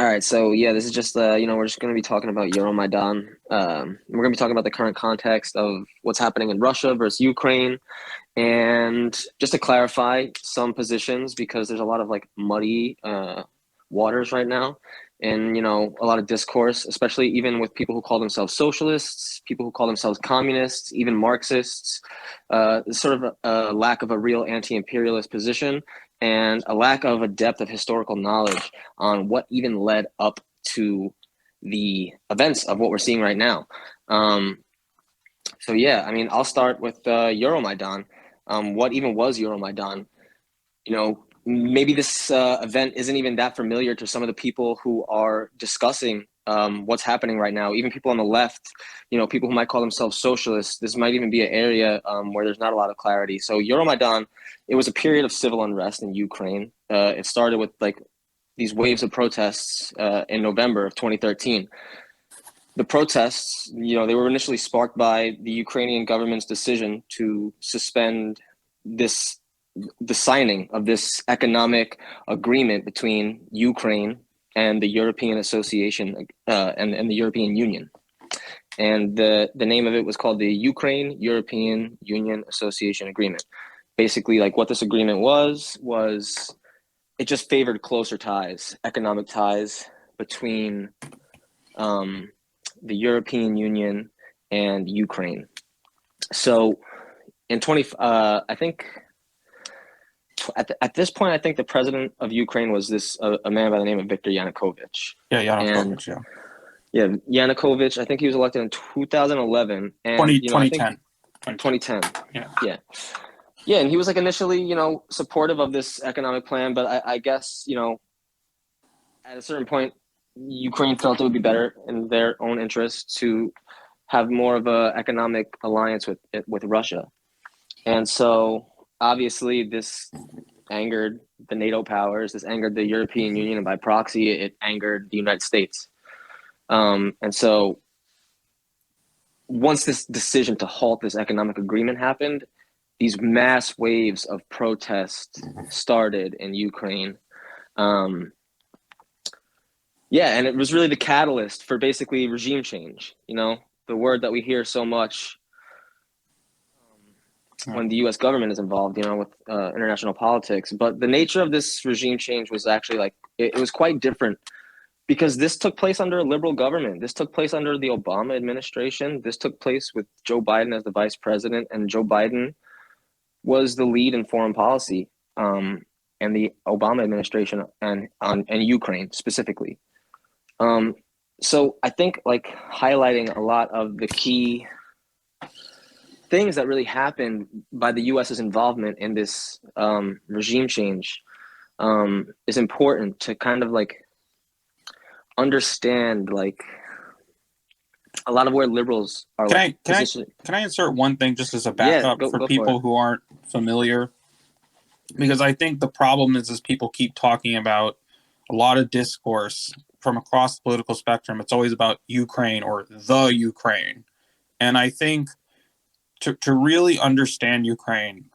All right, so yeah, this is just we're just going to be talking about Euromaidan. We're going to be talking about the current context of what's happening in Russia versus Ukraine, and just to clarify some positions because there's a lot of like muddy waters right now, and a lot of discourse, especially even with people who call themselves socialists, people who call themselves communists, even Marxists. Sort of a lack of a real anti-imperialist position and a lack of a depth of historical knowledge on what even led up to the events of what we're seeing right now. So yeah, I mean, I'll start with Euromaidan. What even was Euromaidan? Maybe this event isn't even that familiar to some of the people who are discussing what's happening right now. Even people on the left, people who might call themselves socialists, this might even be an area where there's not a lot of clarity. So Euromaidan, it was a period of civil unrest in Ukraine. It started with like these waves of protests in November of 2013. The protests, they were initially sparked by the Ukrainian government's decision to suspend the signing of this economic agreement between Ukraine and the European Association and the European Union. And the name of it was called the Ukraine-European Union Association Agreement. Basically, like what this agreement was it just favored closer ties, economic ties between the European Union and Ukraine. So in I think at this point, I think the president of Ukraine was a man by the name of Viktor Yanukovych. Yeah, Yanukovych, and, yeah, Yanukovych. I think he was elected in 2011 and 2010. 2010. Yeah. Yeah, and he was like initially, supportive of this economic plan, but I guess, at a certain point, Ukraine felt it would be better in their own interest to have more of an economic alliance with Russia. And so obviously this angered the NATO powers, this angered the European Union, and by proxy, it angered the United States. And so once this decision to halt this economic agreement happened, these mass waves of protest started in Ukraine. Yeah, and it was really the catalyst for basically regime change, the word that we hear so much when the U.S. government is involved, with international politics. But the nature of this regime change was actually like, it was quite different because this took place under a liberal government. This took place under the Obama administration. This took place with Joe Biden as the vice president, and Joe Biden was the lead in foreign policy and the Obama administration and Ukraine specifically. So I think like highlighting a lot of the key things that really happened by the U.S.'s involvement in this regime change is important to kind of like understand like a lot of where liberals are. Can I insert one thing just as a backup for people who aren't familiar? Because I think the problem is people keep talking about a lot of discourse from across the political spectrum. It's always about Ukraine or the Ukraine. And I think to really understand Ukraine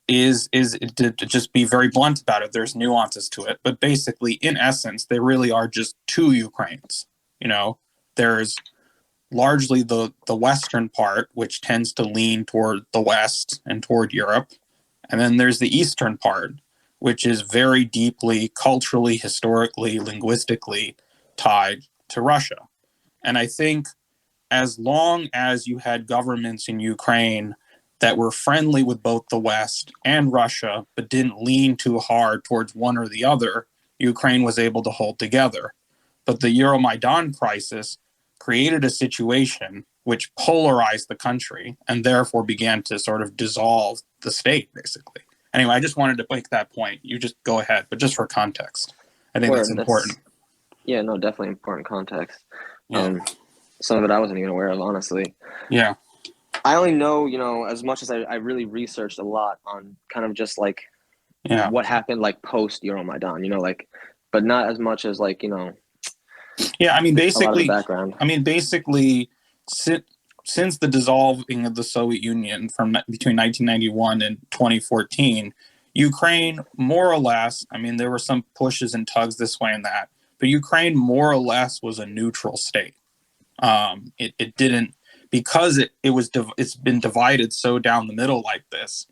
is to just be very blunt about it. There's nuances to it. But basically, in essence, they really are just two Ukraines. There's largely the Western part, which tends to lean toward the West and toward Europe. And then there's the Eastern part, which is very deeply culturally, historically, linguistically tied to Russia. And I think as long as you had governments in Ukraine that were friendly with both the West and Russia, but didn't lean too hard towards one or the other, Ukraine was able to hold together. But the Euromaidan crisis created a situation which polarized the country and therefore began to sort of dissolve the state, basically. Anyway, I just wanted to make that point. You just go ahead, but just for context. I think that's important. Yeah, no, definitely important context. Yeah. Some of it I wasn't even aware of, honestly. Yeah. I only know, as much as I really researched a lot on kind of just like what happened like post Euromaidan, but not as much as like, Yeah, I mean, basically, a lot of the background. Since the dissolving of the Soviet Union from between 1991 and 2014, Ukraine, more or less, I mean, there were some pushes and tugs this way and that, but Ukraine more or less was a neutral state. It didn't, because it's been divided so down the middle like this,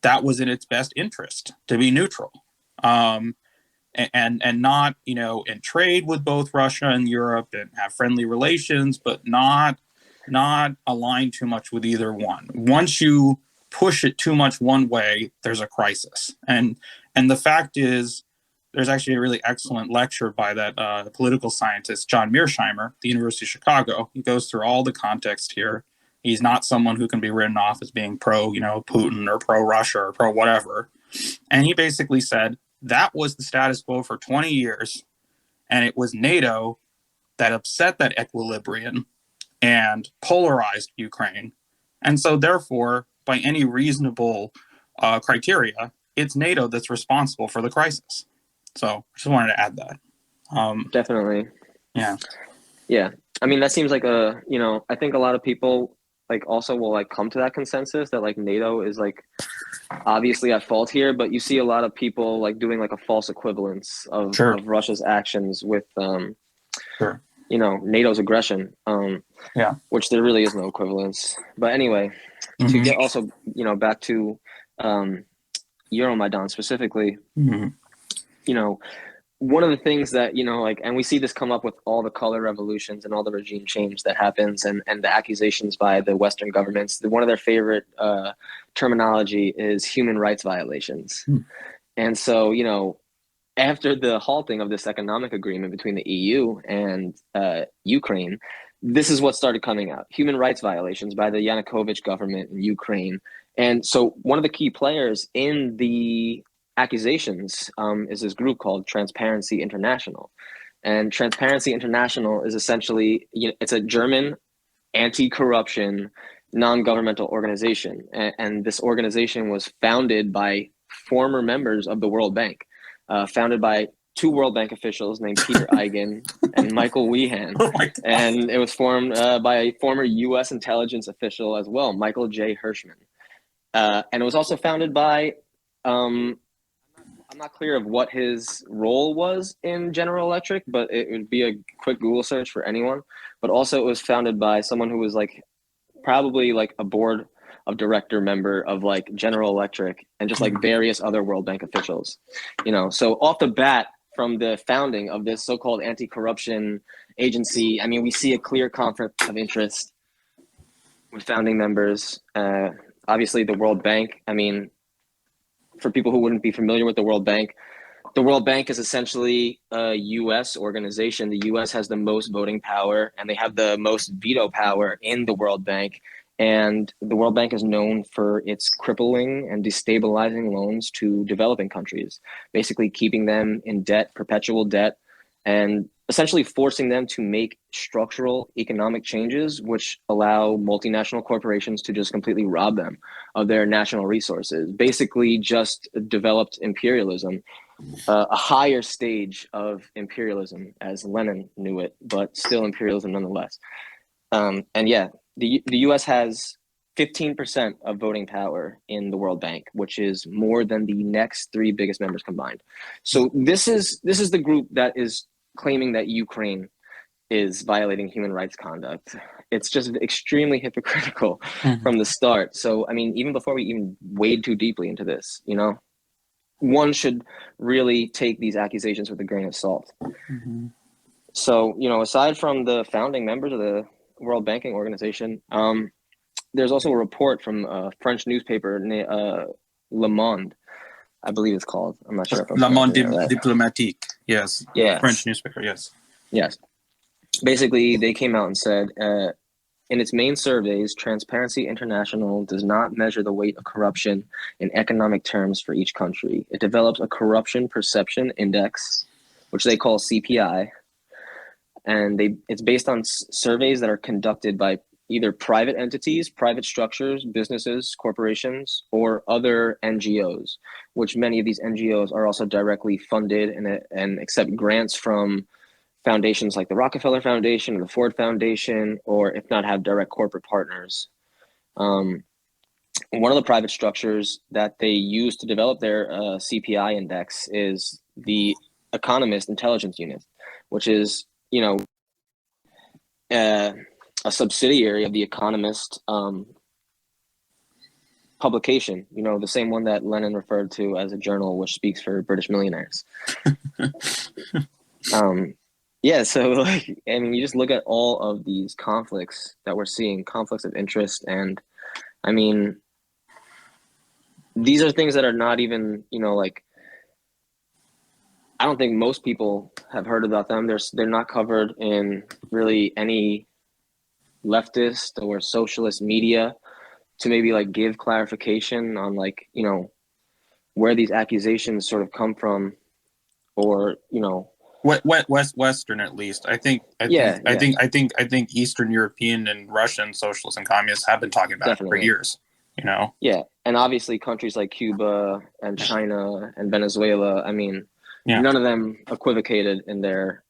that was in its best interest to be neutral. And not, in trade with both Russia and Europe and have friendly relations, but not align too much with either one. Once you push it too much one way, there's a crisis. And the fact is, there's actually a really excellent lecture by that political scientist, John Mearsheimer, at the University of Chicago. He goes through all the context here. He's not someone who can be written off as being pro, Putin or pro Russia or pro whatever. And he basically said that was the status quo for 20 years. And it was NATO that upset that equilibrium and polarized Ukraine. And so therefore, by any reasonable criteria, it's NATO that's responsible for the crisis. So I just wanted to add that. Definitely. Yeah. Yeah. I mean, that seems like I think a lot of people also will come to that consensus that NATO is obviously at fault here, but you see a lot of people doing a false equivalence of Russia's actions with NATO's aggression. Which there really is no equivalence. But anyway, to get also back to Euromaidan specifically, one of the things that and we see this come up with all the color revolutions and all the regime change that happens, and the accusations by the Western governments. One of their favorite terminology is human rights violations. And so after the halting of this economic agreement between the EU and Ukraine, this is what started coming out: human rights violations by the Yanukovych government in Ukraine. And so one of the key players in the accusations is this group called Transparency International. And Transparency International is essentially, it's a German anti-corruption non-governmental organization. And this organization was founded by former members of the World Bank, founded by two World Bank officials named Peter Eigen and Michael Wehan. Oh my God. And it was formed by a former U.S. intelligence official as well, Michael J. Hirschman. And it was also founded by, I'm not clear of what his role was in General Electric, but it would be a quick Google search for anyone. But also it was founded by someone who was probably a board of director member of General Electric and just various other World Bank officials. So off the bat, from the founding of this so-called anti-corruption agency, I mean, we see a clear conflict of interest with founding members. Obviously, the World Bank, I mean, for people who wouldn't be familiar with the World Bank is essentially a U.S. organization. The U.S. has the most voting power, and they have the most veto power in the World Bank. And the World Bank is known for its crippling and destabilizing loans to developing countries, basically keeping them in debt, perpetual debt, and essentially forcing them to make structural economic changes which allow multinational corporations to just completely rob them of their national resources. Basically just developed imperialism, a higher stage of imperialism as Lenin knew it, but still imperialism nonetheless. The U.S. has 15% of voting power in the World Bank, which is more than the next three biggest members combined. So this is the group that is claiming that Ukraine is violating human rights conduct. It's just extremely hypocritical from the start. So, I mean, even before we even wade too deeply into this, one should really take these accusations with a grain of salt. So, aside from the founding members of the World Banking Organization, there's also a report from a French newspaper, Le Monde, I believe it's called. I'm not sure if I'm Le Monde right. Diplomatique, yes. Yeah. French newspaper, yes. Yes. Basically, they came out and said, in its main surveys, Transparency International does not measure the weight of corruption in economic terms for each country. It develops a corruption perception index, which they call CPI, and it's based on surveys that are conducted by either private entities, private structures, businesses, corporations, or other NGOs, which many of these NGOs are also directly funded and accept grants from foundations like the Rockefeller Foundation or the Ford Foundation, or if not, have direct corporate partners. one of the private structures that they use to develop their CPI index is the Economist Intelligence Unit, which is, a subsidiary of the Economist publication, the same one that Lenin referred to as a journal which speaks for British millionaires. Yeah, so like, I mean, you just look at all of these conflicts that we're seeing, conflicts of interest, and I mean, these are things that are not even, like, I don't think most people have heard about them. They're not covered in really any leftist or socialist media to maybe like give clarification on like, where these accusations sort of come from, or, Western at least. I think Eastern European and Russian socialists and communists have been talking about it for years. Yeah, and obviously countries like Cuba and China and Venezuela. I mean, none of them equivocated in their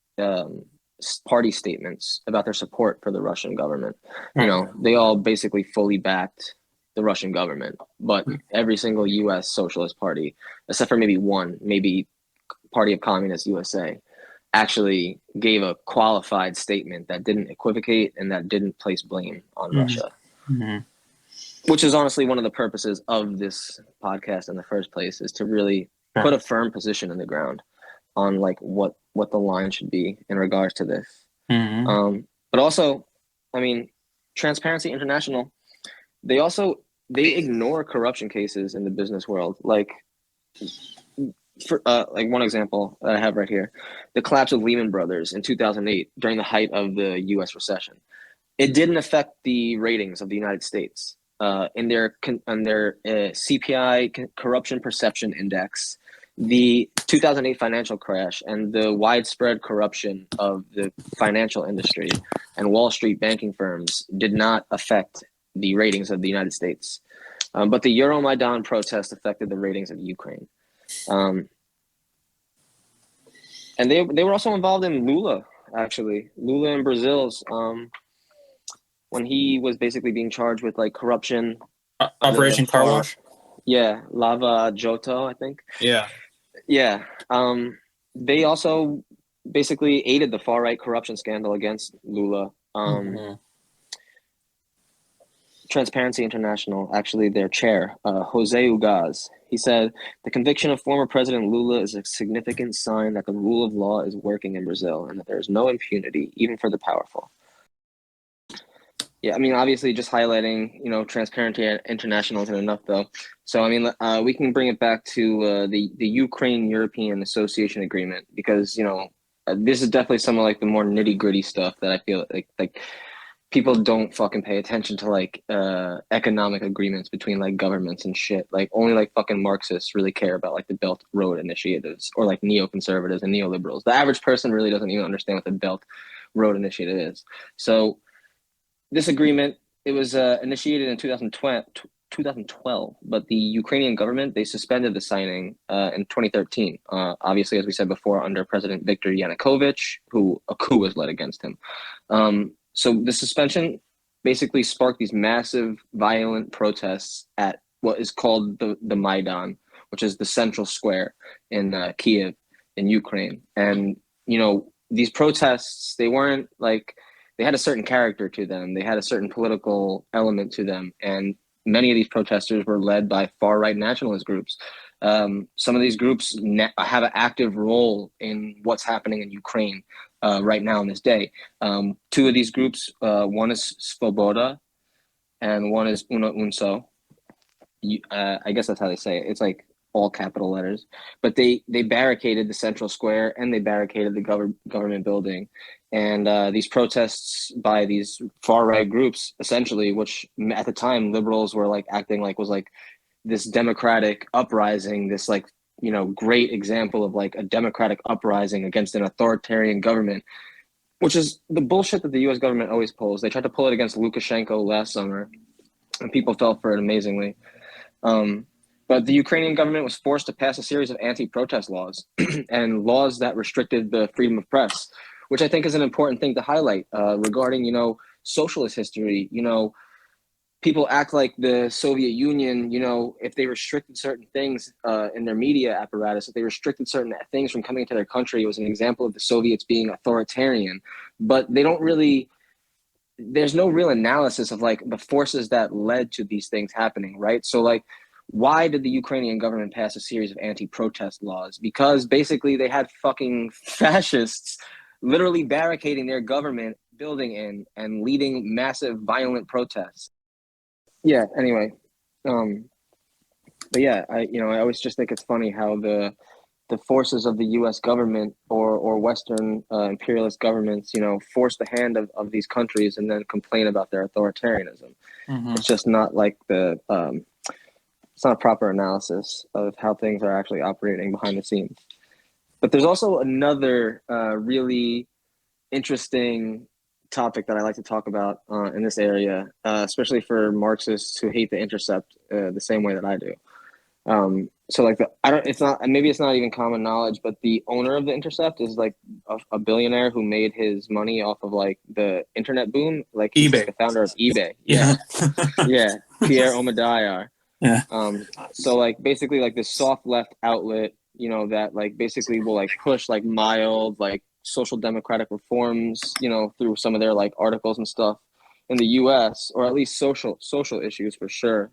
party statements about their support for the Russian government. They all basically fully backed the Russian government, but every single U.S. Socialist Party, except for maybe one, maybe Party of Communist USA, actually gave a qualified statement that didn't equivocate and that didn't place blame on Russia. Which is honestly one of the purposes of this podcast in the first place, is to really put a firm position in the ground on like what the line should be in regards to this. But also, I mean, Transparency International, they ignore corruption cases in the business world. Like, for like one example that I have right here, the collapse of Lehman Brothers in 2008 during the height of the U.S. recession. It didn't affect the ratings of the United States. In their CPI Corruption Perception Index, the 2008 financial crash and the widespread corruption of the financial industry and Wall Street banking firms did not affect the ratings of the United States. But the Euromaidan protest affected the ratings of Ukraine. And they were also involved in Lula, actually. Lula in Brazil's when he was basically being charged with like corruption. Operation Car Wash? Yeah, Lava Jato, I think. Yeah. Yeah. They also basically aided the far-right corruption scandal against Lula. Transparency International, actually their chair, Jose Ugaz, he said, the conviction of former President Lula is a significant sign that the rule of law is working in Brazil and that there is no impunity, even for the powerful. Yeah, I mean, obviously just highlighting, Transparency International isn't enough, though. So, I mean, we can bring it back to the Ukraine-European Association Agreement, because, this is definitely some of, like, the more nitty-gritty stuff that I feel like people don't fucking pay attention to, like, economic agreements between, like, governments and shit. Like, only, like, fucking Marxists really care about, like, the Belt Road Initiatives, or, like, neoconservatives and neoliberals. The average person really doesn't even understand what the Belt Road Initiative is. So this agreement, it was initiated in 2012, but the Ukrainian government, they suspended the signing in 2013. Obviously, as we said before, under President Viktor Yanukovych, who a coup was led against him. So the suspension basically sparked these massive violent protests at what is called the Maidan, which is the central square in Kiev in Ukraine. And, these protests, they weren't like, they had a certain character to them. They had a certain political element to them. And many of these protesters were led by far-right nationalist groups. Some of these groups have an active role in what's happening in Ukraine right now in this day. Two of these groups, one is Svoboda and one is Unso. I guess that's how they say it. It's like all capital letters. But they barricaded the central square and they barricaded the government building. And these protests by these far-right groups, essentially, which at the time liberals were like acting like was like this democratic uprising, this like, great example of like a democratic uprising against an authoritarian government, which is the bullshit that the U.S. government always pulls. They tried to pull it against Lukashenko last summer, and people fell for it amazingly. But the Ukrainian government was forced to pass a series of anti-protest laws and laws that restricted the freedom of press, which I think is an important thing to highlight regarding, socialist history. people act like the Soviet Union, if they restricted certain things in their media apparatus, if they restricted certain things from coming into their country, it was an example of the Soviets being authoritarian. But they don't really, there's no real analysis of like the forces that led to these things happening, right? So like, why did the Ukrainian government pass a series of anti-protest laws? Because basically they had fucking fascists literally barricading their government building in and leading massive violent protests. Yeah, anyway. But yeah, I always just think it's funny how the forces of the US government or Western imperialist governments, force the hand of these countries and then complain about their authoritarianism. Mm-hmm. It's just not like it's not a proper analysis of how things are actually operating behind the scenes. But there's also another really interesting topic that I like to talk about in this area, especially for Marxists who hate the Intercept the same way that I do. So like it's not, maybe it's not even common knowledge, but the owner of the Intercept is like a billionaire who made his money off of like the internet boom. Like he's eBay. like the founder of eBay. Yeah. Yeah. Pierre Omidyar. Yeah. So like basically like this soft left outlet, that like basically will like push like mild, like social democratic reforms, through some of their like articles and stuff in the US, or at least social issues for sure.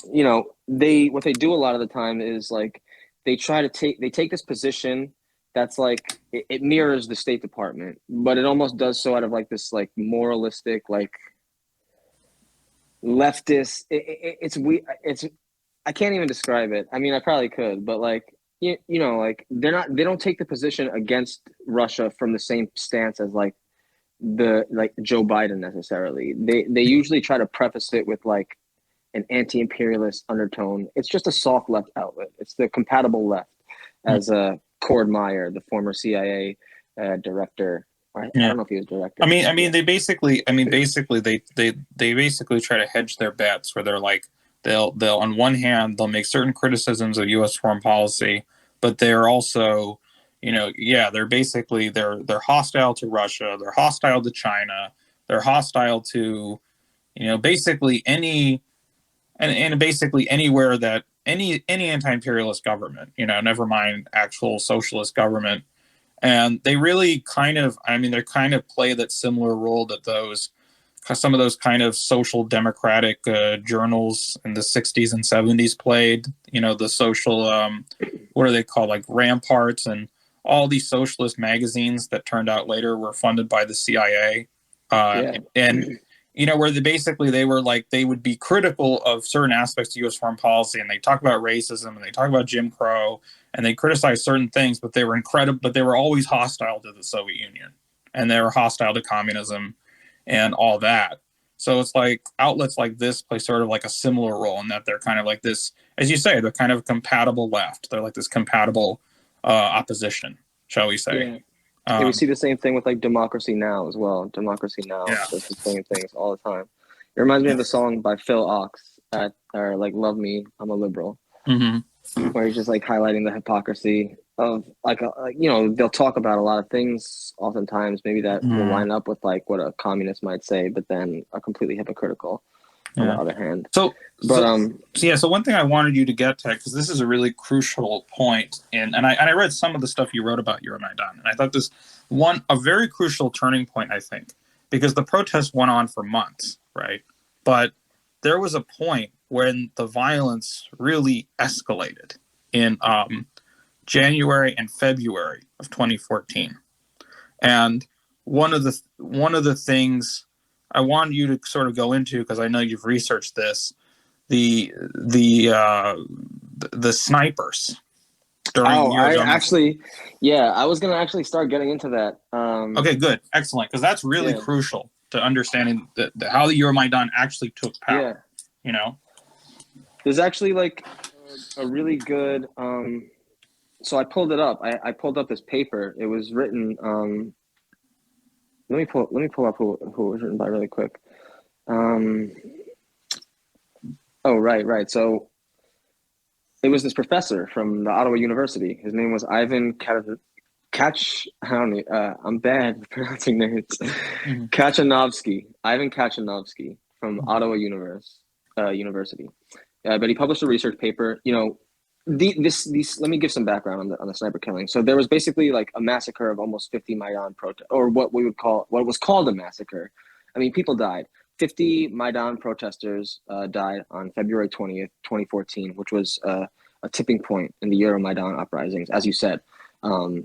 What they do a lot of the time is like they take this position that's like it mirrors the State Department, but it almost does so out of like this like moralistic, like leftist. It's I can't even describe it. I mean, I probably could, but like like they don't take the position against Russia from the same stance as like Joe Biden necessarily. They usually try to preface it with like an anti-imperialist undertone. It's just a soft left outlet. It's the compatible left, as Cord Meyer, the former CIA director. I don't know if he was director. They basically they basically try to hedge their bets where they're like they'll on one hand they'll make certain criticisms of U.S. foreign policy, but they're also they're basically they're hostile to Russia, they're hostile to China, they're hostile to basically any and basically anywhere that any anti-imperialist government, never mind actual socialist government. And they really kind of, they kind of play that similar role that some of those kind of social democratic journals in the 60s and 70s played, the social, what are they called, like Ramparts, and all these socialist magazines that turned out later were funded by the CIA. And where they would be critical of certain aspects of U.S. foreign policy, and they talk about racism and they talk about Jim Crow and they criticize certain things, but they were always hostile to the Soviet Union and they were hostile to communism and all that. So it's like outlets like this play sort of like a similar role in that they're kind of like this, as you say, they're kind of compatible left. They're like this compatible opposition, shall we say. Yeah. We see the same thing with like Democracy Now! As well. Democracy Now! Does the same things all the time. It reminds me of the song by Phil Ox or like "Love Me, I'm a Liberal," where he's just like highlighting the hypocrisy of they'll talk about a lot of things oftentimes maybe that will line up with like what a communist might say, but then are completely hypocritical on the other hand. So one thing I wanted you to get to, because this is a really crucial point, and I read some of the stuff you wrote about Euromaidan, and I thought this a very crucial turning point, I think, because the protests went on for months, right? But there was a point when the violence really escalated in January and February of 2014, and one of the things I wanted you to sort of go into, because I know you've researched this, the snipers during I was gonna actually start getting into that. Okay, good, excellent, because that's really crucial to understanding how the Euromaidan actually took power. There's actually like a really good. So I pulled it up. I pulled up this paper. It was written. Let me pull up who it was written by really quick. Right. So it was this professor from the Ottawa University. His name was Ivan I don't know, I'm bad with pronouncing names. Mm-hmm. Ivan Kachanovsky from Mm-hmm. Ottawa University. But he published a research paper. These. Let me give some background on the sniper killing. So there was basically like a massacre of almost 50 Maidan protest, or what was called a massacre. I mean, people died. 50 Maidan protesters died on February 20th, 2014, which was a tipping point in the Euromaidan uprisings, as you said.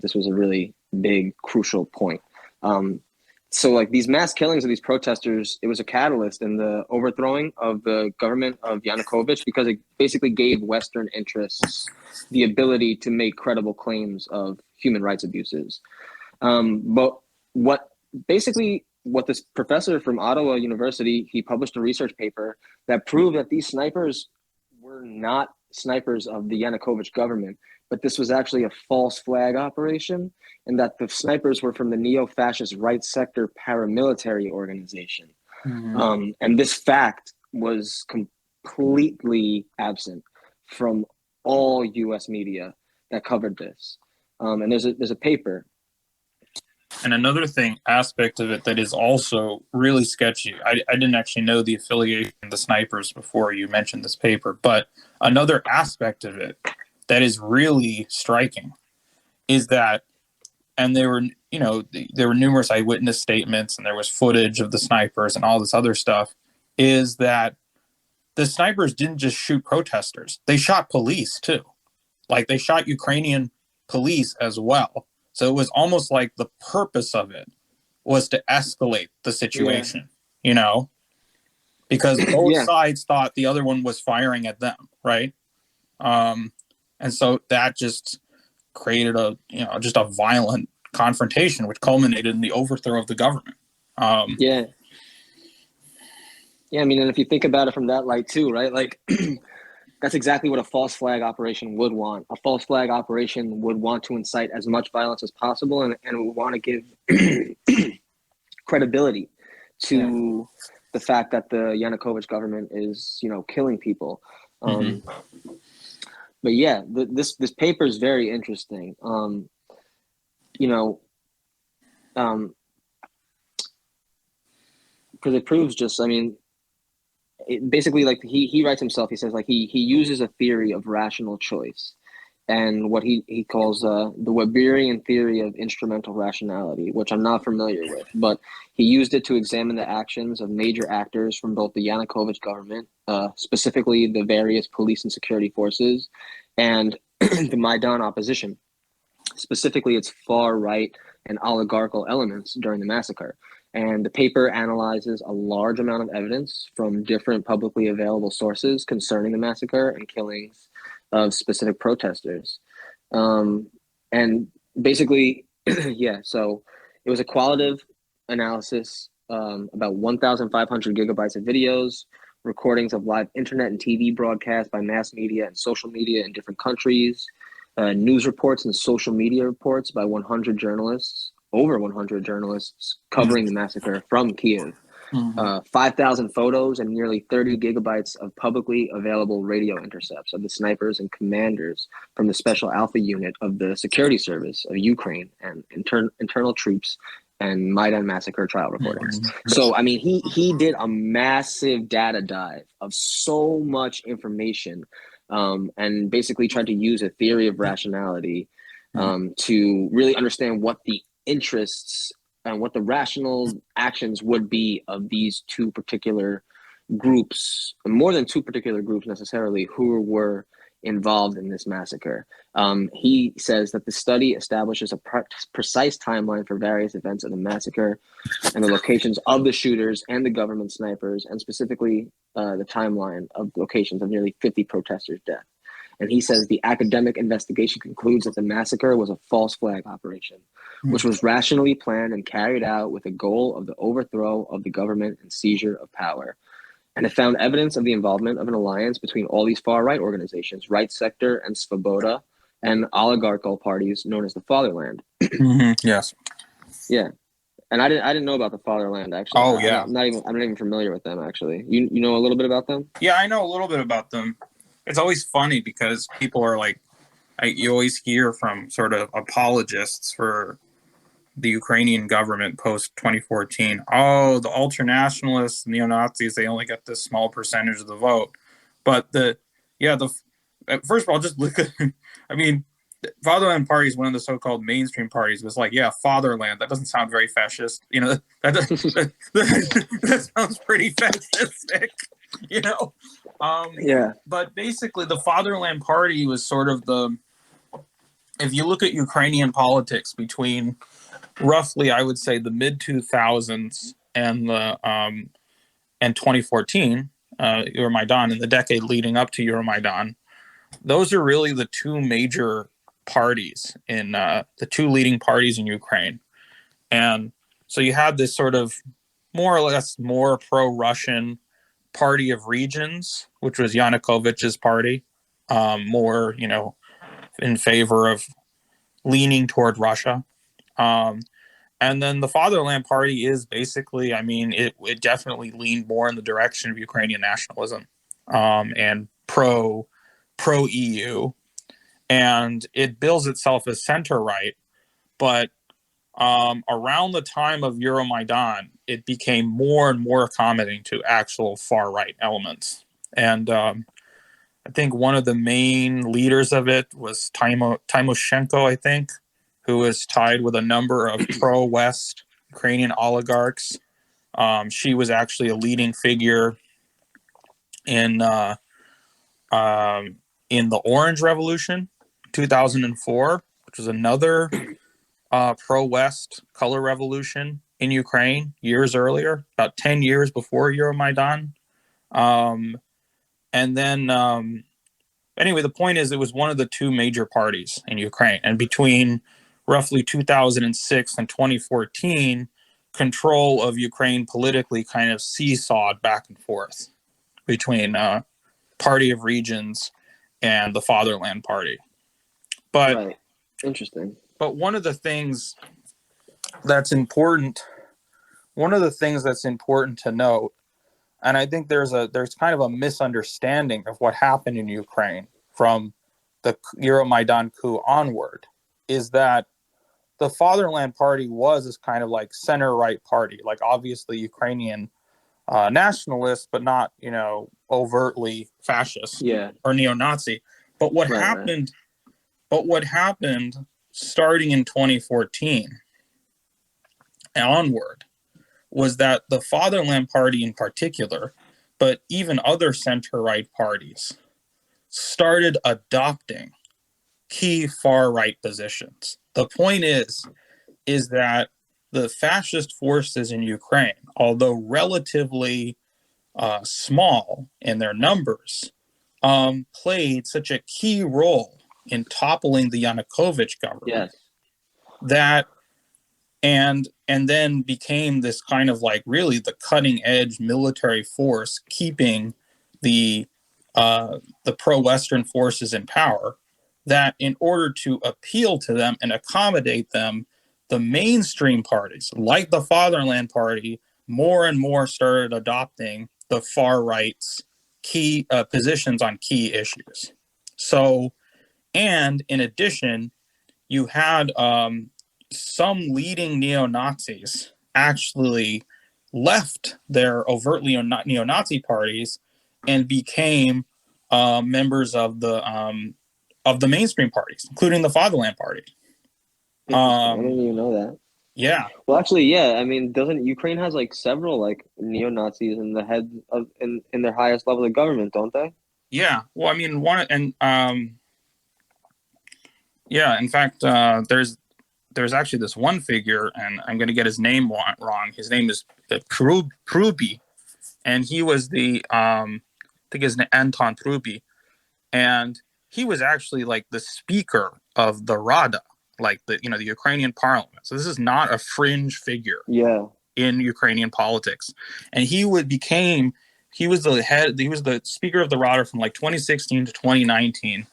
This was a really big, crucial point. So like these mass killings of these protesters, it was a catalyst in the overthrowing of the government of Yanukovych because it basically gave Western interests the ability to make credible claims of human rights abuses. But what what this professor from Ottawa University, he published a research paper that proved that these snipers were not snipers of the Yanukovych government, but this was actually a false flag operation, and that the snipers were from the neo-fascist right sector paramilitary organization. Mm-hmm. And this fact was completely absent from all U.S. media that covered this. And there's a paper. And another aspect of it that is also really sketchy, I didn't actually know the affiliation of the snipers before you mentioned this paper, but another aspect of it that is really striking is that, and there were numerous eyewitness statements and there was footage of the snipers and all this other stuff, is that the snipers didn't just shoot protesters, they shot police too. Like they shot Ukrainian police as well. So it was almost like the purpose of it was to escalate the situation, because both Yeah. sides thought the other one was firing at them, right? And so that just created just a violent confrontation, which culminated in the overthrow of the government. Yeah. I mean, and if you think about it from that light too, right? Like that's exactly what a false flag operation would want. A false flag operation would want to incite as much violence as possible and would want to give credibility to the fact that the Yanukovych government is, killing people. But yeah, this paper is very interesting. Because it proves just, I mean, basically, like he writes himself, he says like he uses a theory of rational choice and what he calls the Weberian theory of instrumental rationality, which I'm not familiar with, but he used it to examine the actions of major actors from both the Yanukovych government, specifically the various police and security forces, and the Maidan opposition, specifically its far right and oligarchical elements during the massacre. And the paper analyzes a large amount of evidence from different publicly available sources concerning the massacre and killings of specific protesters. And basically, yeah, so it was a qualitative analysis, about 1,500 gigabytes of videos, recordings of live internet and TV broadcasts by mass media and social media in different countries, news reports and social media reports by over 100 journalists covering the massacre from Kiev, 5,000 photos and nearly 30 gigabytes of publicly available radio intercepts of the snipers and commanders from the Special Alpha Unit of the Security Service of Ukraine and internal troops and Maidan massacre trial recordings. So, I mean, he did a massive data dive of so much information, and basically tried to use a theory of rationality to really understand what the interests and what the rational actions would be of these two particular groups, more than two particular groups necessarily, who were involved in this massacre. He says that the study establishes a precise timeline for various events of the massacre and the locations of the shooters and the government snipers, and specifically the timeline of locations of nearly 50 protesters' death. And he says the academic investigation concludes that the massacre was a false flag operation, which was rationally planned and carried out with the goal of the overthrow of the government and seizure of power. And it found evidence of the involvement of an alliance between all these far-right organizations, Right Sector and Svoboda, and oligarchical parties known as the Fatherland. Yes. Yeah. And I didn't know about the Fatherland, actually. Oh, yeah. I'm not even familiar with them, actually. You know a little bit about them? Yeah, I know a little bit about them. It's always funny because people are like, you always hear from sort of apologists for the Ukrainian government post 2014. Oh, the ultranationalists, neo Nazis, they only get this small percentage of the vote. But first of all, just look at, I mean, Fatherland Party is one of the so-called mainstream parties. It was like, yeah, fatherland. That doesn't sound very fascist. That sounds pretty fascistic. You know, Yeah. But basically, the Fatherland Party was sort of if you look at Ukrainian politics between roughly, I would say, the mid 2000s and 2014, Euromaidan, in the decade leading up to Euromaidan, those are really the two major parties in the two leading parties in Ukraine. And so you had this sort of more or less more pro-Russian party of regions, which was Yanukovych's party, more, in favor of leaning toward Russia. And then the Fatherland Party is basically, I mean, it definitely leaned more in the direction of Ukrainian nationalism, and pro EU, and it bills itself as center right. But around the time of Euromaidan, it became more and more accommodating to actual far right elements. And I think one of the main leaders of it was Tymoshenko, I think, who was tied with a number of pro-West Ukrainian oligarchs. She was actually a leading figure in the Orange Revolution, 2004, which was another pro-West color revolution in Ukraine years earlier, about 10 years before Euromaidan. And then, anyway, the point is it was one of the two major parties in Ukraine. And between roughly 2006 and 2014, control of Ukraine politically kind of seesawed back and forth between Party of Regions and the Fatherland Party. But right. Interesting. But one of the things that's important to note, and I think there's kind of a misunderstanding of what happened in Ukraine from the Euromaidan coup onward, is that the Fatherland Party was this kind of like center-right party, like obviously Ukrainian nationalists, but not, overtly fascist or neo-Nazi. But what happened starting in 2014 and onward was that the Fatherland Party in particular, but even other center-right parties, started adopting key far-right positions. The point is that the fascist forces in Ukraine, although relatively small in their numbers, played such a key role in toppling the Yanukovych government, that and then became this kind of like really the cutting edge military force keeping the pro-Western forces in power, that in order to appeal to them and accommodate them, the mainstream parties like the Fatherland Party more and more started adopting the far right's key positions on key issues. So, and in addition, you had some leading neo-Nazis actually left their overtly neo-Nazi parties and became members of the mainstream parties, including the Fatherland Party. I didn't even know that. Yeah. Well, actually, yeah. I mean, doesn't Ukraine has like several like neo-Nazis in the head of in their highest level of government, don't they? Yeah. Well, I mean, yeah. In fact, there's actually this one figure, and I'm going to get his name wrong. His name is Pruby, and he was I think his name Anton Pruby, and he was actually like the speaker of the Rada, like the Ukrainian parliament. So this is not a fringe figure in Ukrainian politics. And he was the speaker of the Rada from like 2016 to 2019.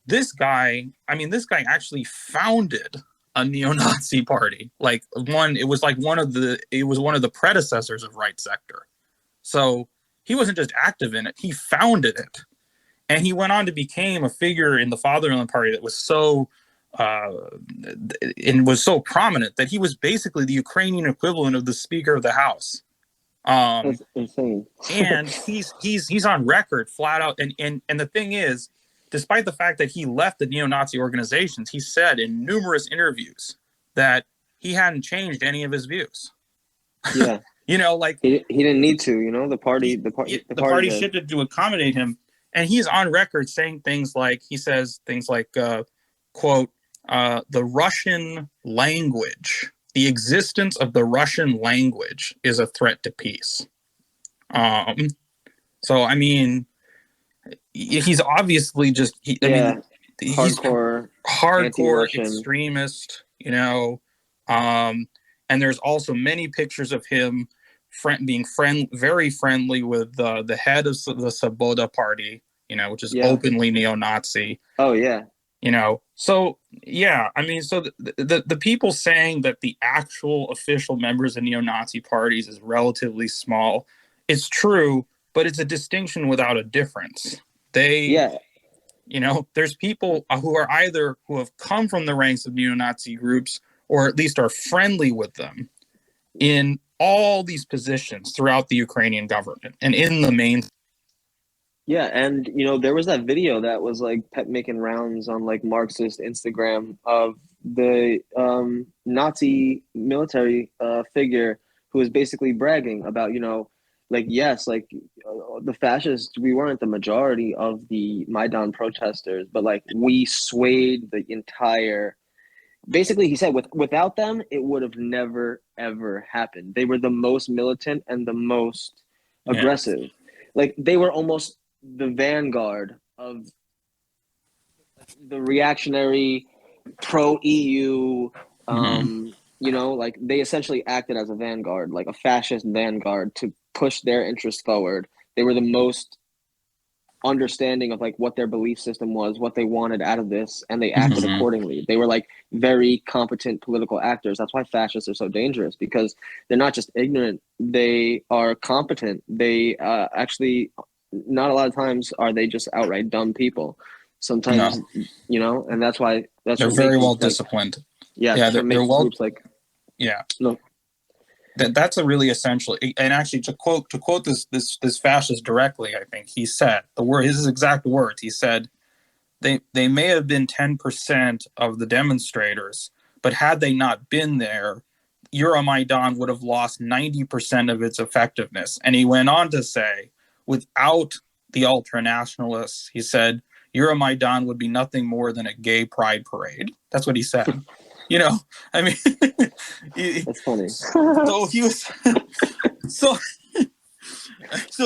This guy actually founded a neo-Nazi party. It was one of the predecessors of Right Sector. So he wasn't just active in it, he founded it. And he went on to become a figure in the Fatherland Party that was so and was so prominent that he was basically the Ukrainian equivalent of the Speaker of the House. That's insane. And he's on record flat out. And the thing is, despite the fact that he left the neo-Nazi organizations, he said in numerous interviews that he hadn't changed any of his views. Yeah. Like he didn't need to. The party party shifted to accommodate him, and he's on record saying things like quote, the Russian language, the existence of the Russian language is a threat to peace. So I mean, he's obviously just he's hardcore extremist, and there's also many pictures of him being very friendly with the head of the Svoboda party, which is openly neo-Nazi. Oh yeah. So yeah, I mean, so the people saying that the actual official members of neo-Nazi parties is relatively small, it's true, but it's a distinction without a difference. There's people who have come from the ranks of neo-Nazi groups, or at least are friendly with them, in all these positions throughout the Ukrainian government and in the main. Yeah, and there was that video that was like making rounds on like Marxist Instagram of the Nazi military figure who was basically bragging about the fascists, we weren't the majority of the Maidan protesters, but like we swayed the entire. Basically, he said without them, it would have never ever happened. They were the most militant and the most aggressive. Yeah. Like they were almost the vanguard of the reactionary pro-EU, like they essentially acted as a vanguard, like a fascist vanguard to push their interests forward. They were the most understanding of like what their belief system was, what they wanted out of this, and they acted accordingly. They were like very competent political actors. That's why fascists are so dangerous, because they're not just ignorant, they are competent. They actually, not a lot of times are they just outright dumb people. Sometimes, and that's why they're very well disciplined. They're well groups like no. That's a really essential. And actually, to quote this fascist directly, I think he said his exact words. He said, "They may have been 10% of the demonstrators, but had they not been there, Euromaidan would have lost 90% of its effectiveness." And he went on to say, without the ultranationalists, he said, Euromaidan would be nothing more than a gay pride parade. That's what he said. I mean, that's funny. So he was, so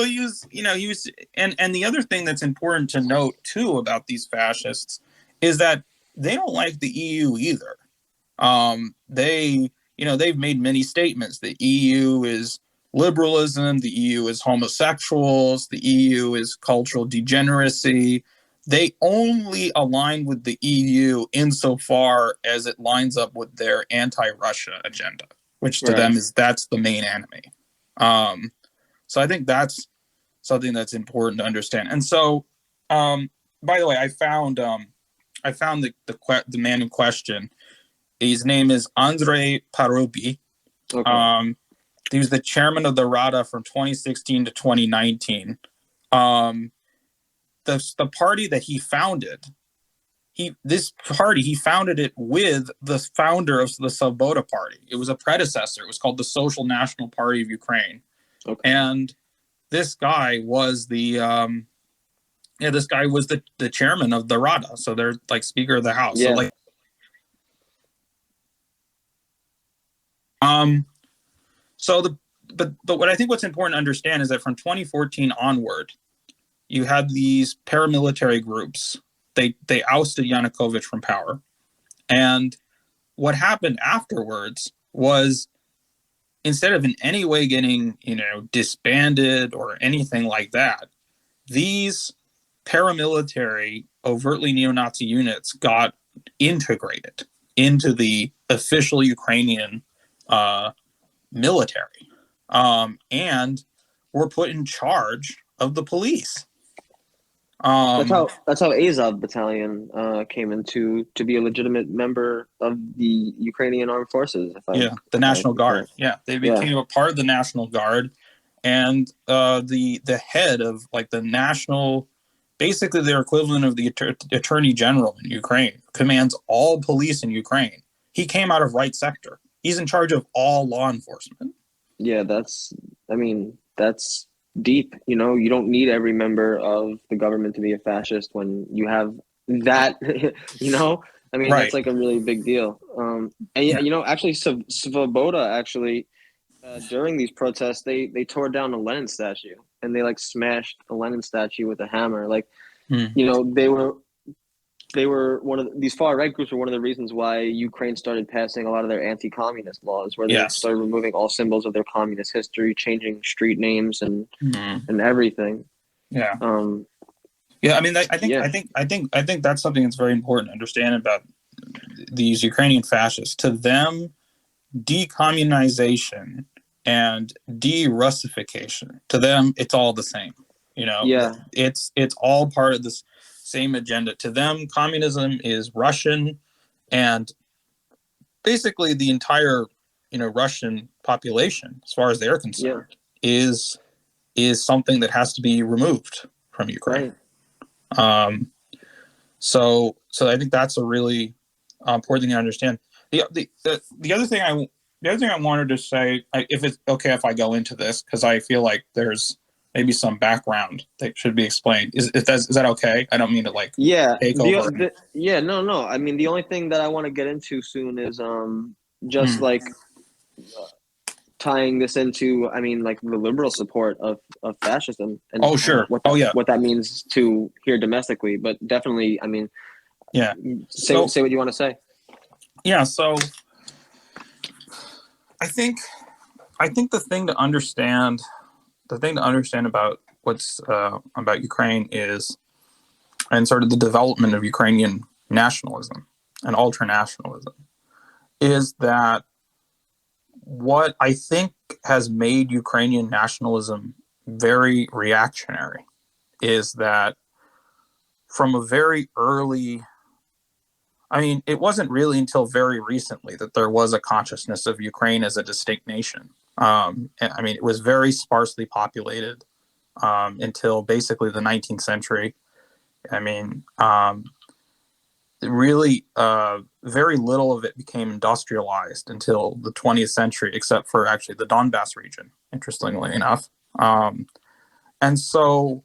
he was, and the other thing that's important to note too about these fascists is that they don't like the EU either. They've made many statements. The EU is liberalism, the EU is homosexuals, the EU is cultural degeneracy. They only align with the EU insofar as it lines up with their anti-Russia agenda, which to them that's the main enemy. So I think that's something that's important to understand. And so, by the way, I found the man in question. His name is Andrei Parubi. Okay. He was the chairman of the Rada from 2016 to 2019. The party that he founded, he founded it with the founder of the Svoboda party. It was a predecessor. It was called the Social National Party of Ukraine. Okay. And this guy was the chairman of the Rada. So they're like Speaker of the House. Yeah. But what I think what's important to understand is that from 2014 onward, you had these paramilitary groups. They ousted Yanukovych from power. And what happened afterwards was, instead of in any way getting, disbanded or anything like that, these paramilitary, overtly neo-Nazi units got integrated into the official Ukrainian military, and were put in charge of the police. That's how Azov Battalion came into to be a legitimate member of the Ukrainian Armed Forces. Yeah, the If I National Guard. correct. Yeah, they Yeah, became a part of the National Guard, and the head of like the national, basically their equivalent of the Attorney General in Ukraine, commands all police in Ukraine. He came out of right sector. He's in charge of all law enforcement. yeah. I mean, that's deep. You know, you don't need every member of the government to be a fascist when you have that. You know, I mean, that's Right. like a really big deal. And yeah, Yeah. you know, actually, Svoboda actually during these protests, they tore down a Lenin statue and they like smashed a Lenin statue with a hammer. Like, Hmm. you know, they were one of these far right groups were one of the reasons why Ukraine started passing a lot of their anti-communist laws, where they Yes. started removing all symbols of their communist history, changing street names Hmm. and everything. Yeah. Um, Yeah. I mean, yeah, I think that's something that's very important to understand about these Ukrainian fascists. To them, decommunization and de-Russification, to them it's all the same. You know, yeah, it's all part of this same agenda. To them, communism is Russian, and basically the entire, Russian population, as far as they're yeah, concerned, is something that has to be removed from Ukraine. right, um, so I think that's a really important thing to understand. The other thing I wanted to say, if it's okay if I go into this, because I feel like there's maybe some background that should be explained. Is that okay? I don't mean to like yeah. take over. Yeah, no, no. I mean, the only thing that I want to get into soon is just Mm. like tying this into, I mean, like the liberal support of fascism and Oh sure. Oh yeah. what that means to here domestically. But definitely, I mean, Yeah. So say what you want to say. yeah. So I think the thing to understand, about what's about Ukraine is, and sort of the development of Ukrainian nationalism and ultranationalism, is that what I think has made Ukrainian nationalism very reactionary is that from a very early, I mean, it wasn't really until very recently that there was a consciousness of Ukraine as a distinct nation. I mean, it was very sparsely populated until basically the 19th century. I mean, really, very little of it became industrialized until the 20th century, except for actually the Donbass region, interestingly enough. Um, and so,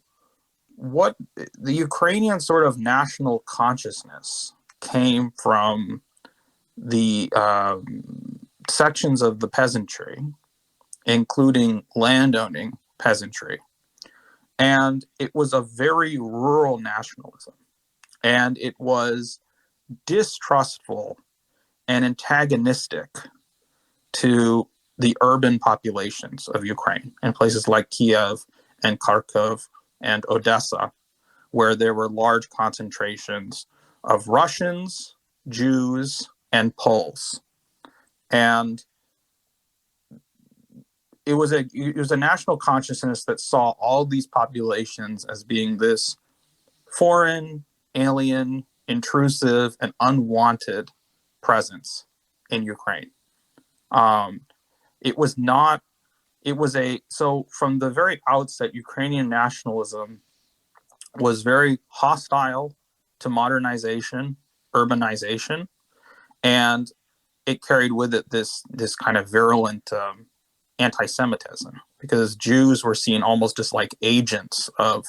what the Ukrainian sort of national consciousness came from the sections of the peasantry, including landowning peasantry. And it was a very rural nationalism. And it was distrustful and antagonistic to the urban populations of Ukraine in places like Kiev and Kharkov and Odessa, where there were large concentrations of Russians, Jews, and Poles. And it was a national consciousness that saw all these populations as being this foreign, alien, intrusive, and unwanted presence in Ukraine. Um, it was not. It was so from the very outset, Ukrainian nationalism was very hostile to modernization, urbanization, and it carried with it this kind of virulent anti-Semitism, because Jews were seen almost as like agents of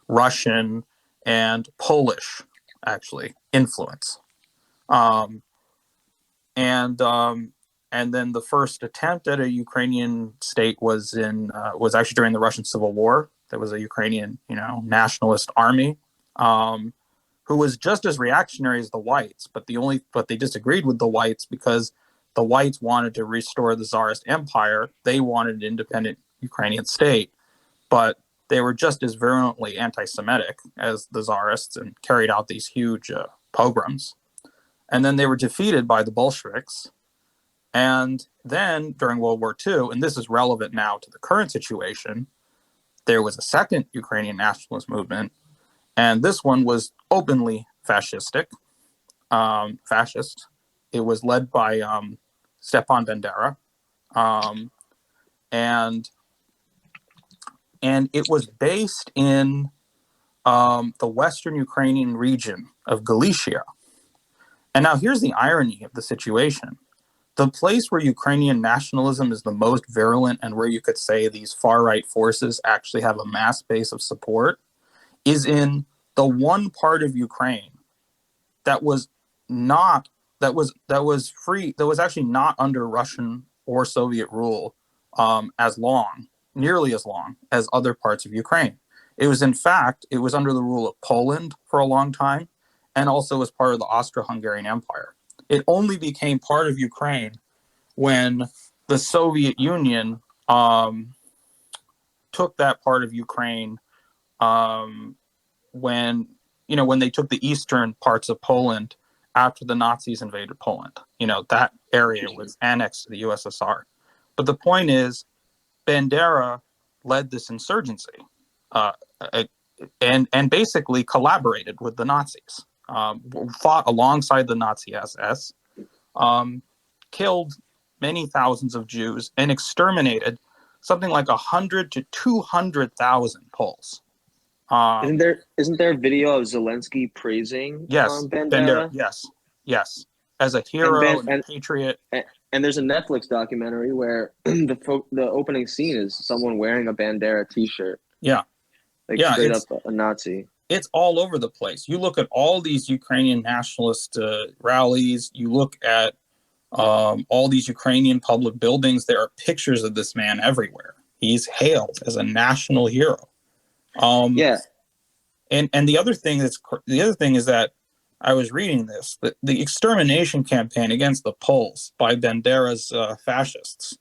Russian and Polish, actually, influence. Um, and then the first attempt at a Ukrainian state was actually during the Russian Civil War. There was a Ukrainian, nationalist army, um, who was just as reactionary as the whites, but they disagreed with the whites because the whites wanted to restore the Tsarist Empire. They wanted an independent Ukrainian state, but they were just as virulently anti-Semitic as the Tsarists and carried out these huge pogroms. And then they were defeated by the Bolsheviks. And then during World War II, and this is relevant now to the current situation, there was a second Ukrainian nationalist movement, And this one was openly fascistic, fascist. It was led by Stepan Bandera, um, and it was based in the western Ukrainian region of Galicia. And now here's the irony of the situation. The place where Ukrainian nationalism is the most virulent and where you could say these far-right forces actually have a mass base of support is in the one part of Ukraine that was not that was free, that was actually not under Russian or Soviet rule nearly as long as other parts of Ukraine. It was, in fact, it was under the rule of Poland for a long time, and also was part of the Austro-Hungarian Empire. It only became part of Ukraine when the Soviet Union took that part of Ukraine, when they took the eastern parts of Poland after the Nazis invaded Poland. That area was annexed to the USSR. But the point is, Bandera led this insurgency, and basically collaborated with the Nazis, fought alongside the Nazi SS, killed many thousands of Jews, and exterminated something like 100 to 200,000 Poles. Isn't there a video of Zelensky praising Yes, Bandera. Bandera? Yes, as a hero and a patriot. And there's a Netflix documentary where the opening scene is someone wearing a Bandera T-shirt. Yeah, straight up a Nazi. It's all over the place. You look at all these Ukrainian nationalist rallies. You look at all these Ukrainian public buildings. There are pictures of this man everywhere. He's hailed as a national hero. And the other thing is that I was reading this, that the extermination campaign against the Poles by Bandera's fascists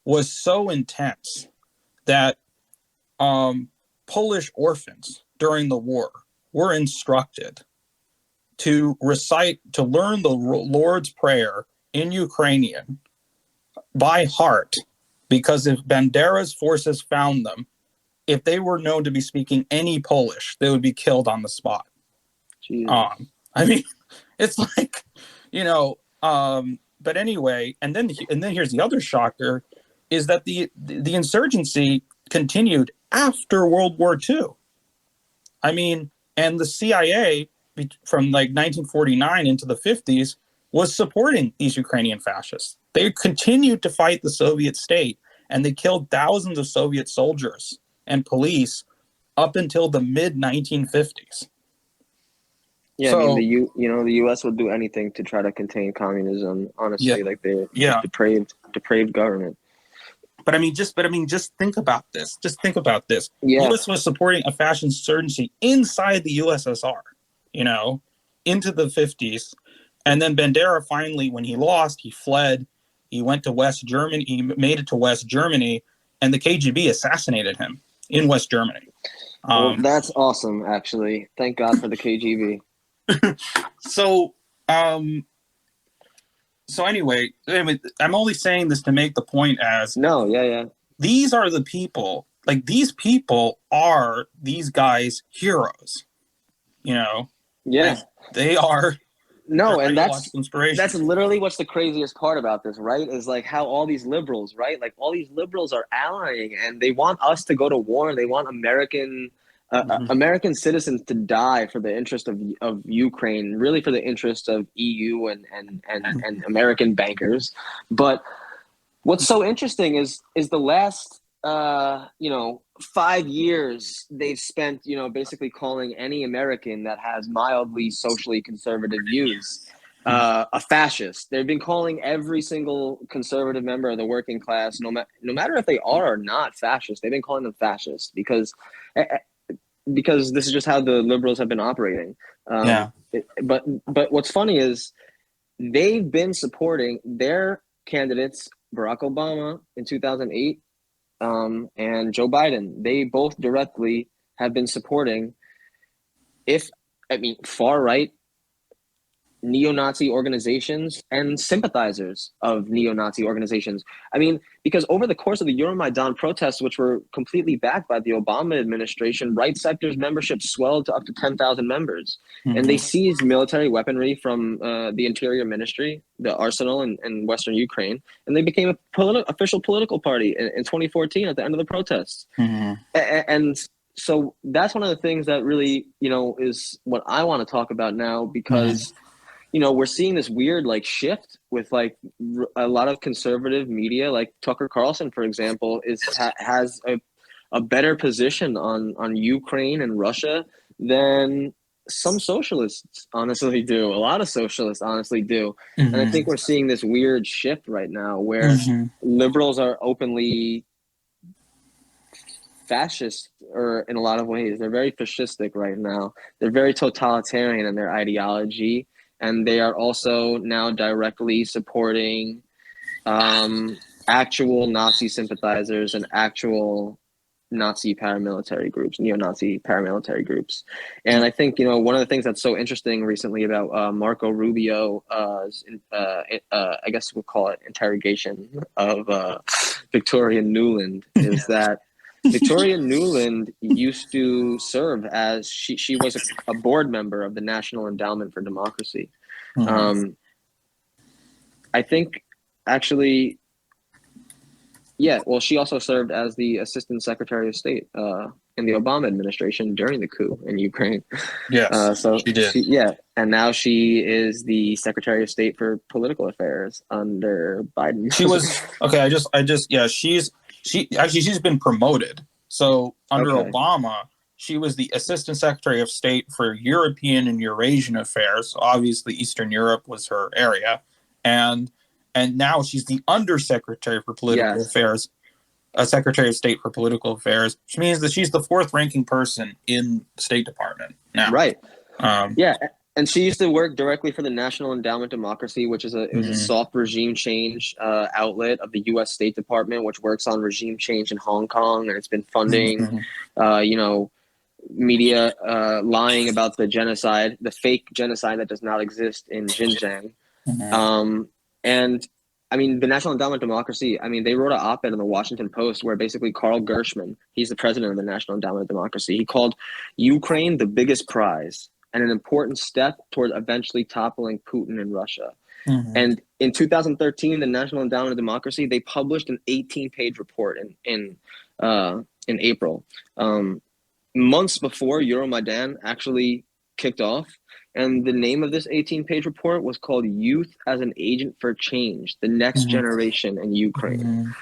was so intense that Polish orphans during the war were instructed to learn the Lord's Prayer in Ukrainian by heart, because if Bandera's forces found them, if they were known to be speaking any Polish, they would be killed on the spot. I mean, it's like, but anyway, and then here's the other shocker, is that the insurgency continued after World War II. I mean, and the CIA from like 1949 into the 50s was supporting these Ukrainian fascists. They continued to fight the Soviet state, and they killed thousands of Soviet soldiers and police up until the mid 1950s. Yeah, so, I mean, the U.S. would do anything to try to contain communism. Honestly, they're depraved government. But I mean, just think about this. Just think about this. Yeah. The U.S. was supporting a fascist insurgency inside the USSR, into the 50s, and then Bandera finally, when he lost, he fled. He went to West Germany. He made it to West Germany, and the KGB assassinated him in West Germany. Well, that's awesome, actually. Thank God for the KGB. So anyway, I'm only saying this to make the point as these are the people, like these people are these guys' heroes, like, they are. No, and that's literally what's the craziest part about this, right? Is like how all these liberals, right? Like all these liberals are allying, and they want us to go to war, and they want American citizens to die for the interest of Ukraine, really for the interest of EU and American bankers. But what's so interesting is the last 5 years they've spent basically calling any American that has mildly socially conservative views a fascist. They've been calling every single conservative member of the working class, no matter if they are or not fascist, they've been calling them fascists because this is just how the liberals have been operating. But what's funny is they've been supporting their candidates, Barack Obama in 2008 and Joe Biden. They both directly have been supporting far right neo-Nazi organizations and sympathizers of neo-Nazi organizations. I mean, because over the course of the Euromaidan protests, which were completely backed by the Obama administration, right sector's membership swelled to up to 10,000 members. And they seized military weaponry from the Interior Ministry, the arsenal in Western Ukraine, and they became a official political party in 2014 at the end of the protests. And so that's one of the things that really, is what I want to talk about now, because we're seeing this weird shift with a lot of conservative media, like Tucker Carlson, for example, has a better position on Ukraine and Russia than some socialists honestly do. A lot of socialists honestly do. And I think we're seeing this weird shift right now where liberals are openly fascist, or in a lot of ways, they're very fascistic right now. They're very totalitarian in their ideology. And they are also now directly supporting actual Nazi sympathizers and actual Nazi paramilitary groups, neo-Nazi paramilitary groups. And I think, one of the things that's so interesting recently about Marco Rubio, I guess we'll call it interrogation of Victoria Nuland, is that Victoria Nuland used to serve as she was a board member of the National Endowment for Democracy. I think actually, she also served as the Assistant Secretary of State in the Obama administration during the coup in Ukraine. Yes, so she did. And now she is the Secretary of State for Political Affairs under Biden. She was she's been promoted. So under Obama, she was the Assistant Secretary of State for European and Eurasian Affairs. So obviously, Eastern Europe was her area, and now she's the Undersecretary for Political Affairs, Secretary of State for Political Affairs, which means that she's the fourth-ranking person in the State Department now. Right. And she used to work directly for the National Endowment Democracy, which is a soft regime change outlet of the U.S. State Department, which works on regime change in Hong Kong, and it's been funding, media lying about the genocide, the fake genocide that does not exist in Xinjiang. And I mean, the National Endowment Democracy, I mean, they wrote an op-ed in the Washington Post where basically Carl Gershman, he's the president of the National Endowment Democracy, he called Ukraine the biggest prize and an important step toward eventually toppling Putin in Russia. And in 2013, the National Endowment of Democracy, they published an 18-page report in April, months before Euromaidan actually kicked off. And the name of this 18-page report was called Youth as an Agent for Change, the Next Generation in Ukraine.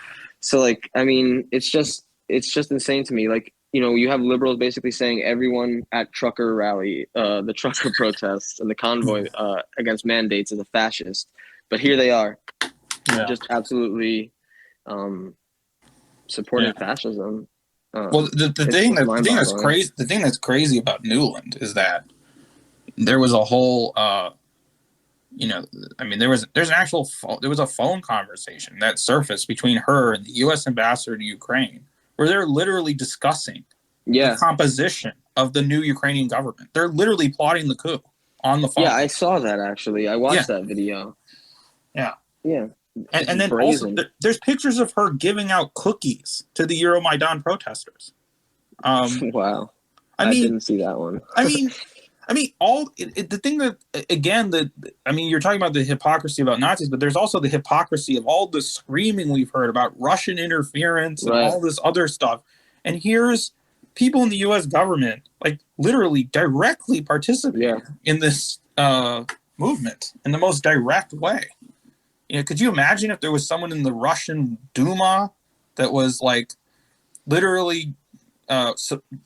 So, I mean, it's just insane to me. You have liberals basically saying everyone at trucker rally, the trucker protests and the convoy against mandates is a fascist. But here they are, just absolutely supporting fascism. Well, the thing that's crazy about Nuland is that there was a whole, there was a phone conversation that surfaced between her and the U.S. ambassador to Ukraine, where they're literally discussing the composition of the new Ukrainian government. They're literally plotting the coup on the phone. Yeah, I saw that actually. I watched that video. Yeah. Yeah. And then brazen. Also, there's pictures of her giving out cookies to the Euromaidan protesters. Wow. I didn't see that one. The thing that, again, you're talking about the hypocrisy about Nazis, but there's also the hypocrisy of all the screaming we've heard about Russian interference and all this other stuff. And here's people in the U.S. government, literally directly participating in this movement in the most direct way. Could you imagine if there was someone in the Russian Duma that was literally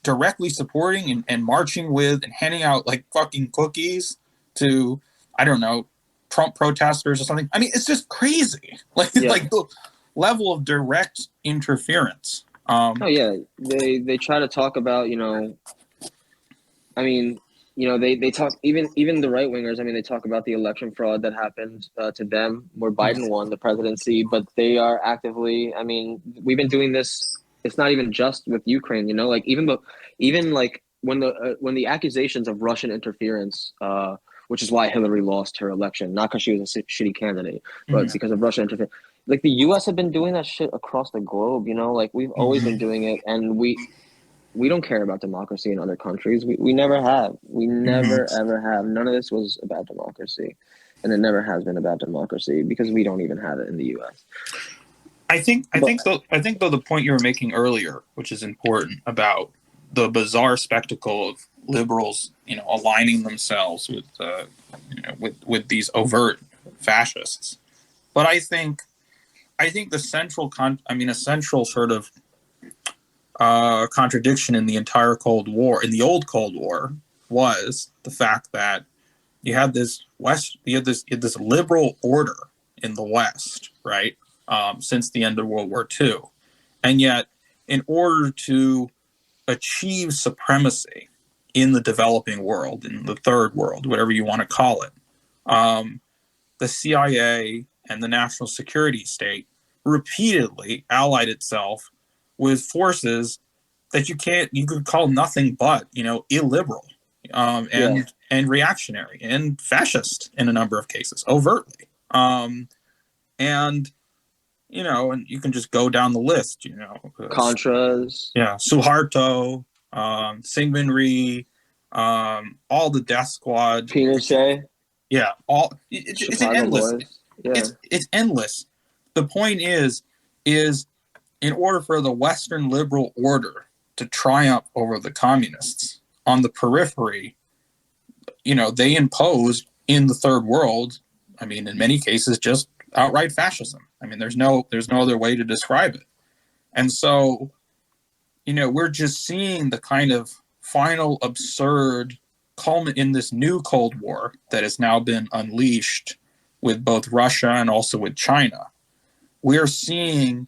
directly supporting and marching with and handing out fucking cookies to, I don't know, Trump protesters or something? I mean, it's just crazy. The level of direct interference. They try to talk about, they talk, even the right wingers, they talk about the election fraud that happened to them where Biden won the presidency, but they are actively, we've been doing this. It's not even just with Ukraine, even when the accusations of Russian interference which is why Hillary lost her election, not because she was a shitty candidate, but Mhm. because of Russia interference. Like the U.S. have been doing that shit across the globe, you know, like we've always been doing it, and we don't care about democracy in other countries. We never have. We Mhm. never ever have. None of this was about democracy, and it never has been about democracy because we don't even have it in the U.S. I think I But think though I think though the point you were making earlier, which is important about the bizarre spectacle of liberals, aligning themselves with with these overt fascists. But I think the a central sort of contradiction in the entire Cold War, in the old Cold War, was the fact that you had this liberal order in the West, right? Since the end of World War II, and yet, in order to achieve supremacy in the developing world, in the third world, whatever you want to call it, the CIA and the national security state repeatedly allied itself with forces that you could call nothing but illiberal, yeah, and reactionary and fascist in a number of cases, overtly. And and you can just go down the list. Contras, Yeah, Suharto, Syngman Rhee, all the Death Squad. Pinochet, Yeah, it's an Chicago endless. Boys. Yeah, It's endless. The point is in order for the Western liberal order to triumph over the communists on the periphery, they imposed in the third world. I mean, in many cases, just outright fascism. I mean, there's no other way to describe it. And so, we're just seeing the kind of final absurd culminate in this new Cold War that has now been unleashed with both Russia and also with China. We're seeing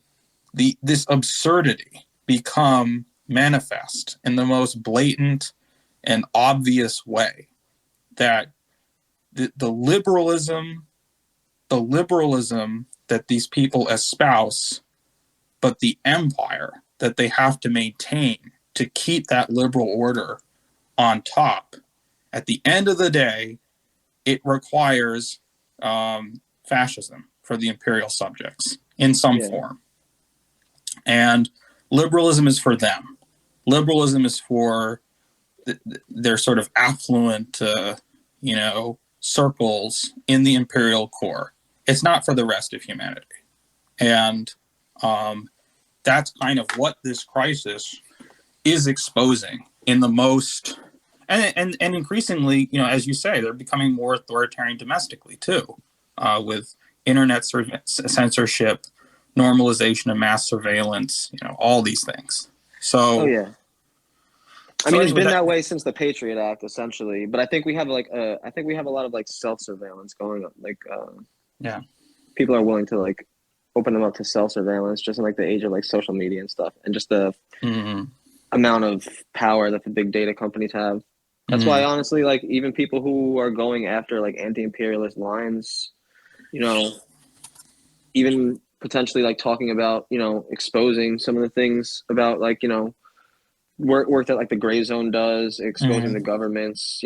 this absurdity become manifest in the most blatant and obvious way, that the liberalism that these people espouse, but the empire that they have to maintain to keep that liberal order on top, at the end of the day, it requires fascism for the imperial subjects in some yeah, form. And liberalism is for them. Liberalism is for their sort of affluent, circles in the imperial core. It's not for the rest of humanity. And that's kind of what this crisis is exposing in the most, and increasingly, as you say, they're becoming more authoritarian domestically too, with internet censorship, normalization of mass surveillance, all these things. oh So, yeah. I so mean, it's anyway, been that that way since the Patriot Act, essentially. But I think we have I think we have a lot of like self surveillance going on. Like, yeah, people are willing to like open them up to self surveillance, just in like the age of like social media and stuff, and just the mm-hmm. amount of power that the big data companies have. That's why, Mm-hmm. honestly, like even people who are going after like anti-imperialist lines, you know, even potentially like talking about, exposing some of the things about like, work that like the gray zone does, exposing the Mm-hmm. government's,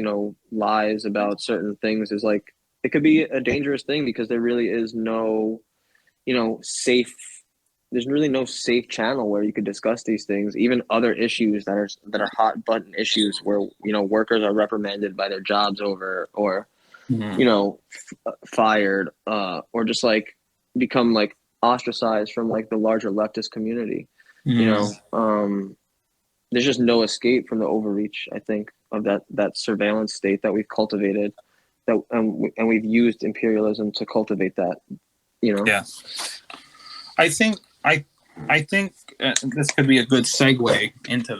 lies about certain things is like it could be a dangerous thing because there really is no, safe there's really no safe channel where you could discuss these things, even other issues that are hot button issues where, workers are reprimanded by their jobs over or, Mm-hmm. fired, or just like become like ostracized from like the larger leftist community. You Mm-hmm. know, there's just no escape from the overreach, I think, of that surveillance state that we've cultivated, and we've used imperialism to cultivate that. You know. Yeah, I think I think this could be a good segue into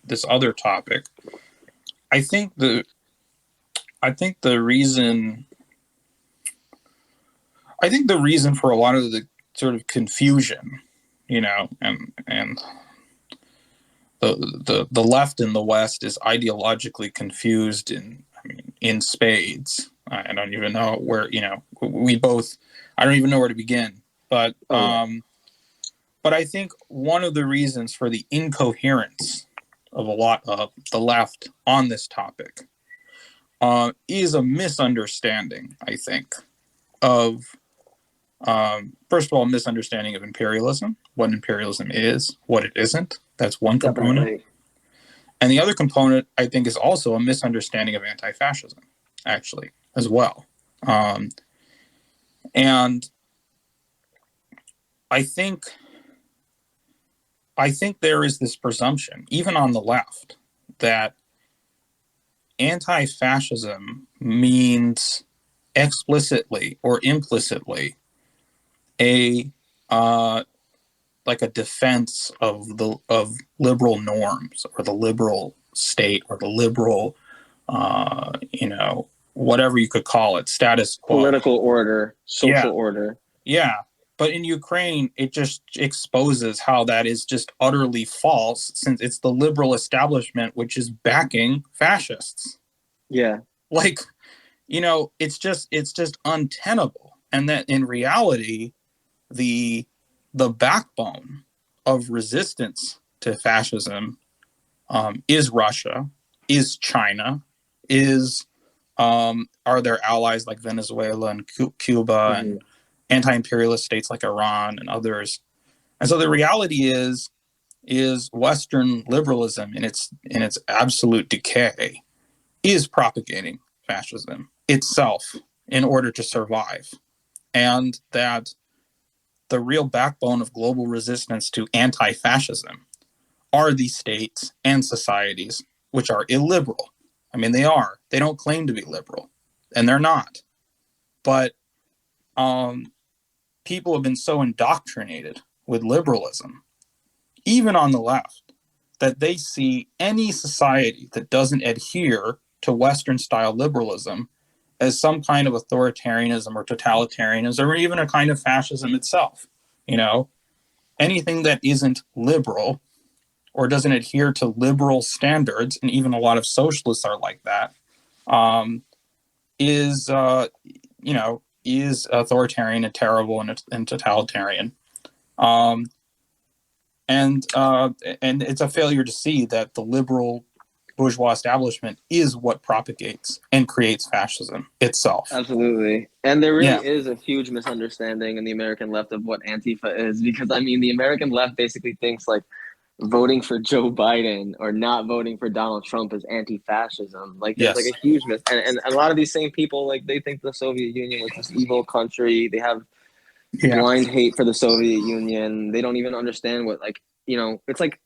this other topic. I think the I think the reason for a lot of the sort of confusion, and the left in the West is ideologically confused in spades. I don't even know where I don't even know where to begin. But Oh yeah. but I think one of the reasons for the incoherence of a lot of the left on this topic is a misunderstanding, I think, of first of all, misunderstanding of imperialism, what imperialism is, what it isn't. That's one component. Definitely. And the other component, I think, is also a misunderstanding of anti-fascism, actually, as well. And I think there is this presumption, even on the left, that anti-fascism means explicitly or implicitly a like a defense of liberal norms or the liberal state or the liberal whatever you could call it, status quo, Political order, social yeah, order. yeah. But in Ukraine, it just exposes how that is just utterly false, since it's the liberal establishment which is backing fascists. Yeah. Like, it's just untenable. And that in reality, the backbone of resistance to fascism is Russia, is China, is are there allies like Venezuela and Cuba and anti-imperialist states like Iran and others. And so the reality is Western liberalism in its absolute decay is propagating fascism itself in order to survive. And that the real backbone of global resistance to anti-fascism are these states and societies which are illiberal. I mean, they are. They don't claim to be liberal, and they're not. But people have been so indoctrinated with liberalism, even on the left, that they see any society that doesn't adhere to Western-style liberalism as some kind of authoritarianism or totalitarianism or even a kind of fascism itself. Anything that isn't liberal or doesn't adhere to liberal standards, and even a lot of socialists are like that, is authoritarian and terrible and totalitarian. And it's a failure to see that the liberal bourgeois establishment is what propagates and creates fascism itself. Absolutely. And there really is a huge misunderstanding in the American left of what Antifa is, because I mean, the American left basically thinks like voting for Joe Biden or not voting for Donald Trump is anti-fascism. Like there's like a huge and a lot of these same people, like they think the Soviet Union was this evil country. They have blind hate for the Soviet Union. They don't even understand what it's like,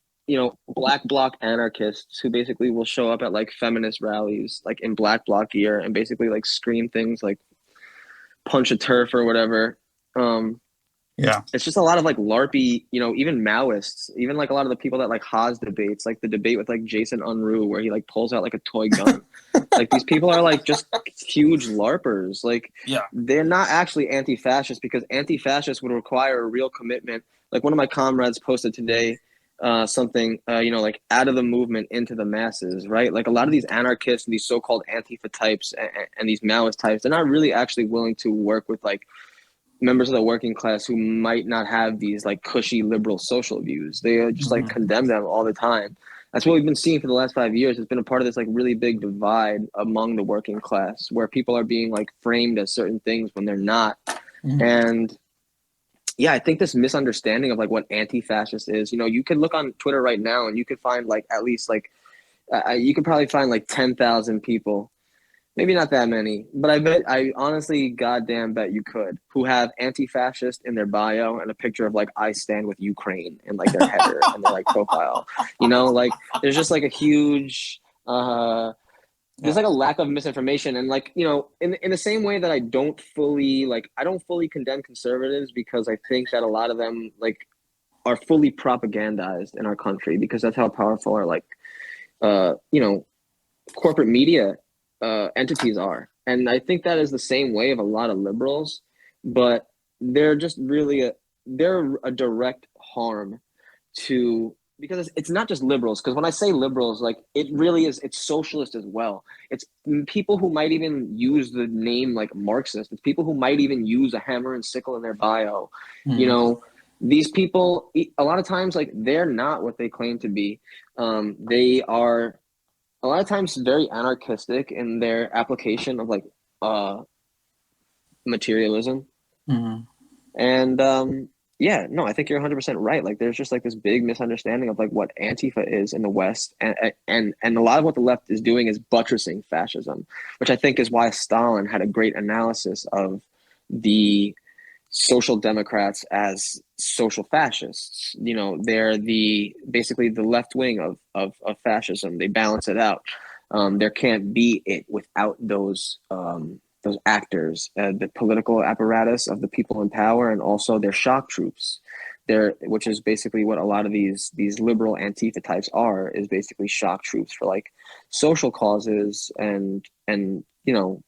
black bloc anarchists who basically will show up at like feminist rallies, like in black bloc gear, and basically like scream things like punch a turf or whatever. It's just a lot of like LARPy, even Maoists, even like a lot of the people that like Haas debates, like the debate with like Jason Unruh, where he like pulls out like a toy gun. Like these people are like just huge LARPers. Like they're not actually anti-fascist, because anti-fascist would require a real commitment. Like one of my comrades posted today, something, like out of the movement into the masses, right? Like a lot of these anarchists and these so-called Antifa types and these Maoist types, they're not really actually willing to work with like members of the working class who might not have these like cushy liberal social views. They just like condemn them all the time. That's what we've been seeing for the last 5 years. It's been a part of this like really big divide among the working class, where people are being like framed as certain things when they're not. And yeah, I think this misunderstanding of like what anti-fascist is, you could look on Twitter right now and you could find like at least like you could probably find like 10,000 people, maybe not that many, but I honestly goddamn bet you could, who have anti-fascist in their bio and a picture of like I stand with Ukraine and like their header and their like profile. Like there's just like a huge there's like a lack of misinformation. And like, in the same way that I don't fully condemn conservatives, because I think that a lot of them like are fully propagandized in our country, because that's how powerful our like corporate media entities are. And I think that is the same way of a lot of liberals, but they're just really they're a direct harm to, because it's not just liberals. Because when I say liberals, like it really is, it's socialist as well. It's people who might even use the name like Marxist. It's people who might even use a hammer and sickle in their bio. These people, a lot of times, like they're not what they claim to be. They are a lot of times very anarchistic in their application of like uh materialism. Mhm. And yeah, no, I think you're 100% right. Like there's just like this big misunderstanding of like what Antifa is in the West, and a lot of what the left is doing is buttressing fascism, which I think is why Stalin had a great analysis of the social democrats as social fascists. You know, they're the basically the left wing of fascism. They balance it out. There can't be it without those actors, the political apparatus of the people in power, and also their shock troops. There, which is basically what a lot of these liberal Antifa types are, is basically shock troops for like social causes, and you know,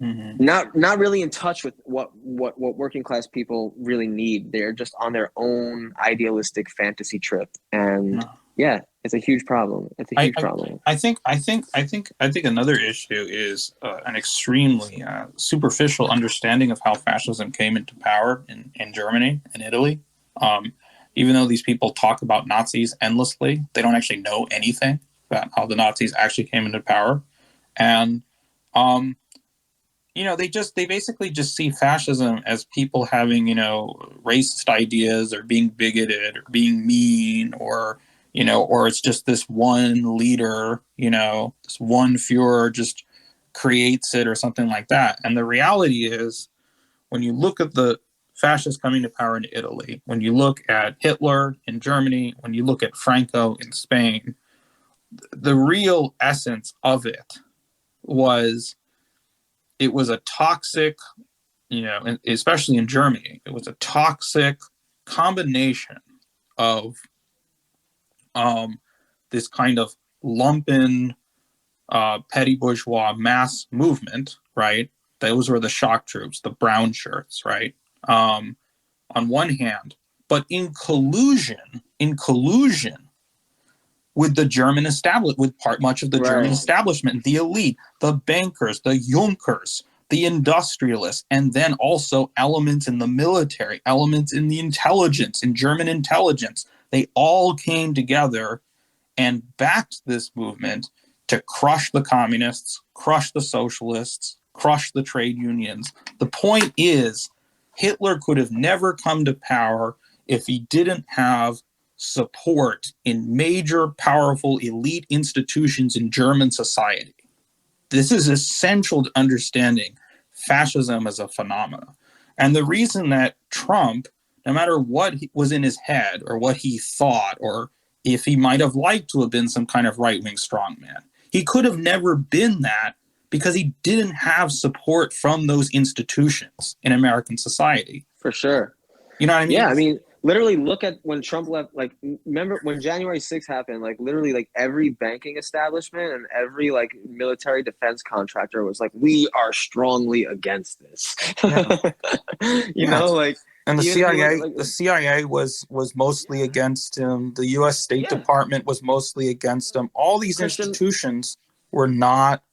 Mhm. not really in touch with what working class people really need. They're just on their own idealistic fantasy trip, and No. yeah, it's a huge problem. It's a I, huge I, problem. I think another issue is an extremely superficial understanding of how fascism came into power in Germany and Italy. Um, Even though these people talk about Nazis endlessly, they don't actually know anything about how the Nazis actually came into power. And um, they basically just see fascism as people having, racist ideas or being bigoted or being mean, or or it's just this one leader, this one Fuhrer just creates it or something like that. And the reality is, when you look at the fascists coming to power in Italy, when you look at Hitler in Germany, when you look at Franco in Spain, the real essence of it was it was a toxic, especially in Germany, it was a toxic combination of this kind of lumpen, petty bourgeois mass movement, right? Those were the shock troops, the brown shirts, right? On one hand, but in collusion with the German establishment, with much of the German Right. establishment, the elite, the bankers, the Junkers, the industrialists, and then also elements in the military, elements in the intelligence, in German intelligence. They all came together and backed this movement to crush the communists, crush the socialists, crush the trade unions. The point is, Hitler could have never come to power if he didn't have support in major, powerful, elite institutions in German society. This is essential to understanding fascism as a phenomenon. And the reason that Trump, no matter what was in his head or what he thought, or if he might have liked to have been some kind of right-wing strongman, he could have never been that because he didn't have support from those institutions in American society. For sure. You know what I Yeah, mean? I mean, literally look at when Trump left. Like, remember when January 6th happened? Like, literally, like every banking establishment and every like military defense contractor was like, "We are strongly against this." Yeah. You Yeah. know, like And the even if you look CIA, at like, the CIA was mostly yeah, against him. The U.S. State yeah, Department was mostly against him. All these Christian institutions were not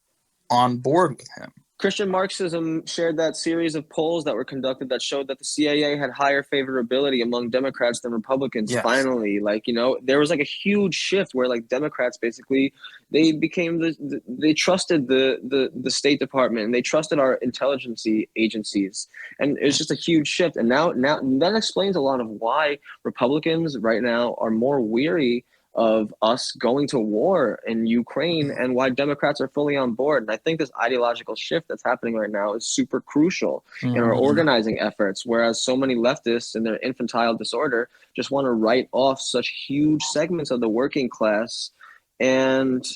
on board with him. Christian Marxism shared that series of polls that were conducted that showed that the CIA had higher favorability among Democrats than Republicans. Yes. Finally, like, you know, there was like a huge shift where like Democrats basically they became they trusted the State Department, and they trusted our intelligence agencies, and it was just a huge shift. And now that explains a lot of why Republicans right now are more weary of us going to war in Ukraine, and why Democrats are fully on board. And I think this ideological shift that's happening right now is super crucial in our Mhm. organizing efforts. Whereas so many leftists in their infantile disorder just want to write off such huge segments of the working class. And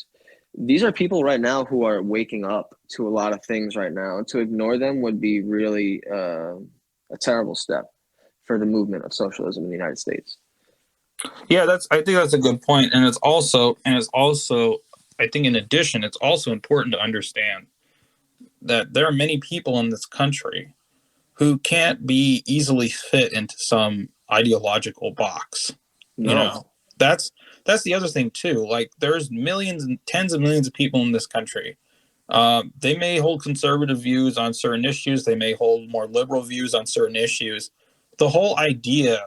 these are people right now who are waking up to a lot of things right now. And to ignore them would be really a terrible step for the movement of socialism in the United States. Yeah, I think that's a good point. And it's also I think in addition, it's also important to understand that there are many people in this country who can't be easily fit into some ideological box. You No, know, that's the other thing too. Like, there's millions and tens of millions of people in this country. They may hold conservative views on certain issues. They may hold more liberal views on certain issues. The whole idea,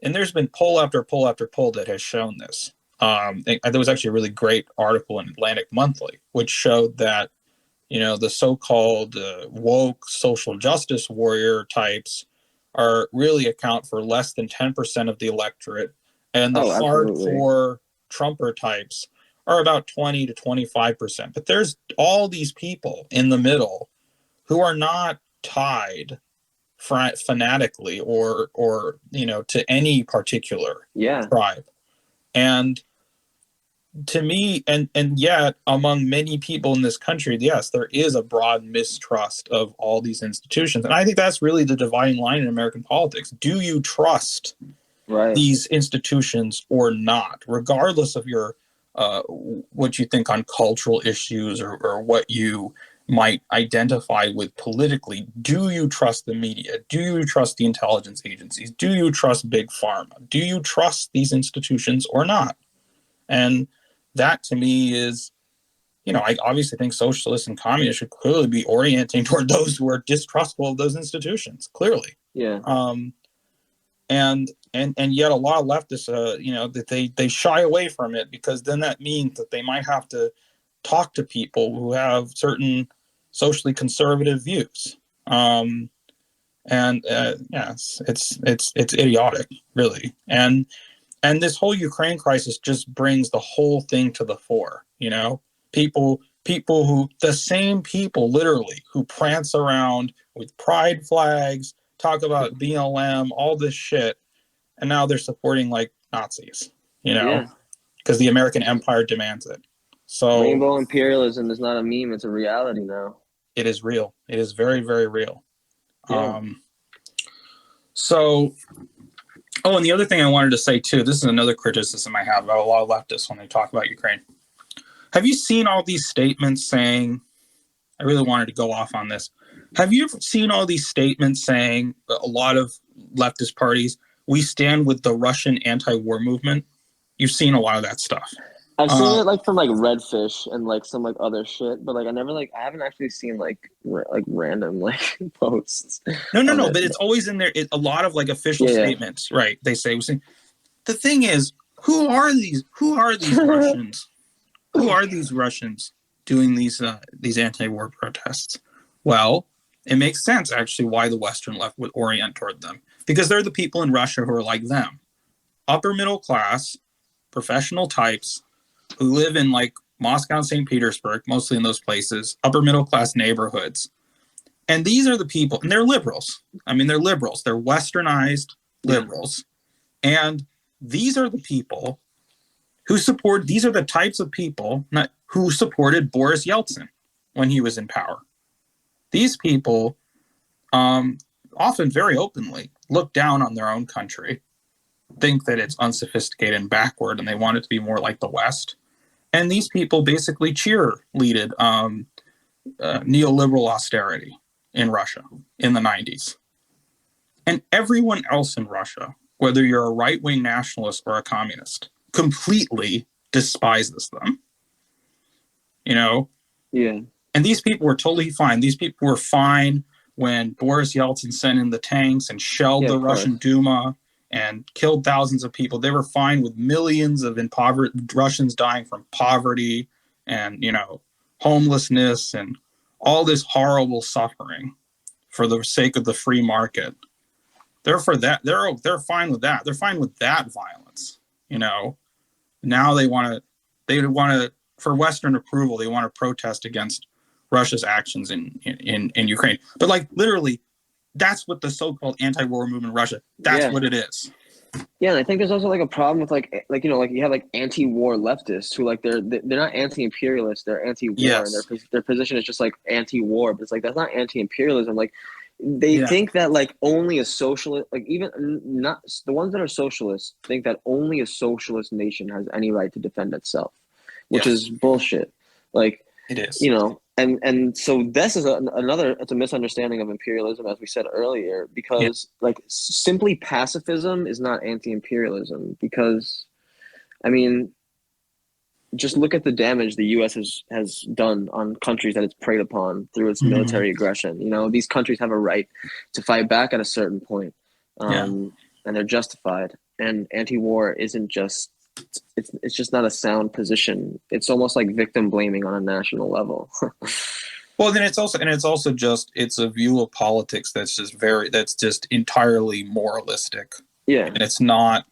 and there's been poll after poll after poll that has shown this. There was actually a really great article in Atlantic Monthly, which showed that, the so-called woke social justice warrior types are really account for less than 10% of the electorate, and the Oh, absolutely. hardcore Trumper types are about 20 to 25%. But there's all these people in the middle who are not tied fanatically or to any particular Yeah. tribe. And to me, and yet among many people in this country, yes, there is a broad mistrust of all these institutions, and I think that's really the dividing line in American politics. Do you trust Right. these institutions or not, regardless of your what you think on cultural issues, or what you might identify with politically? Do you trust the media? Do you trust the intelligence agencies? Do you trust big pharma? Do you trust these institutions or not? And that to me is, I obviously think socialists and communists should clearly be orienting toward those who are distrustful of those institutions, clearly. Yeah. Um, and yet a lot of leftists, that they shy away from it, because then that means that they might have to talk to people who have certain socially conservative views. And yes, it's idiotic, really. And this whole Ukraine crisis just brings the whole thing to the fore. The same people literally who prance around with pride flags, talk about BLM, all this shit, and now they're supporting like Nazis, Yeah. because the American empire demands it. So Rainbow imperialism is not a meme; it's a reality now. it is real. It is very, very real. Yeah. So, and the other thing I wanted to say too, this is another criticism I have about a lot of leftists when they talk about Ukraine. Have you seen all these statements saying, I really wanted to go off on this. Have you ever seen all these statements saying, a lot of leftist parties, we stand with the Russian anti-war movement? You've seen a lot of that stuff. I've seen it like from like Redfish and like some like other shit, but like I haven't actually seen like random like posts. No, It. but it's always in there. A lot of like official Yeah. statements, right? They say, the thing is, who are these Russians? Who are these Russians doing these anti-war protests? Well, it makes sense actually why the Western left would orient toward them, because they're the people in Russia who are like them, upper middle class, professional types who live in like Moscow and St. Petersburg, mostly in those places, upper middle class neighborhoods. And these are the people, and they're liberals. I mean, they're liberals. They're westernized liberals. Yeah. And these are the people these are the types of people who supported Boris Yeltsin when he was in power. These people often very openly look down on their own country, think that it's unsophisticated and backward, and they want it to be more like the West. And these people basically cheerleaded neoliberal austerity in Russia in the 90s. And everyone else in Russia, whether you're a right-wing nationalist or a communist, completely despises them. Yeah. And these people were totally fine. These people were fine when Boris Yeltsin sent in the tanks and shelled the Russian Duma and killed thousands of people. They were fine with millions of impoverished Russians dying from poverty and, homelessness and all this horrible suffering for the sake of the free market. They're fine with that. They're fine with that violence. Now they want to, for Western approval, they want to protest against Russia's actions in Ukraine. But like literally, that's what the so-called anti-war movement in Russia, that's what it is. Yeah, and I think there's also like a problem with like you have like anti-war leftists who like they're not anti-imperialists, they're anti-war, yes. And their position is just like anti-war, but it's like that's not anti-imperialism. Like they think that like only a socialist, like even not the ones that are socialists think that only a socialist nation has any right to defend itself, which is bullshit. Like it is, and so this is it's a misunderstanding of imperialism, as we said earlier, because like simply pacifism is not anti-imperialism, because I mean, just look at the damage the U.S. has done on countries that it's preyed upon through its military aggression. These countries have a right to fight back at a certain point, and they're justified. And anti-war isn't just it's just not a sound position. It's almost like victim blaming on a national level. Well, then it's also just it's a view of politics that's just entirely moralistic, Yeah. and it's not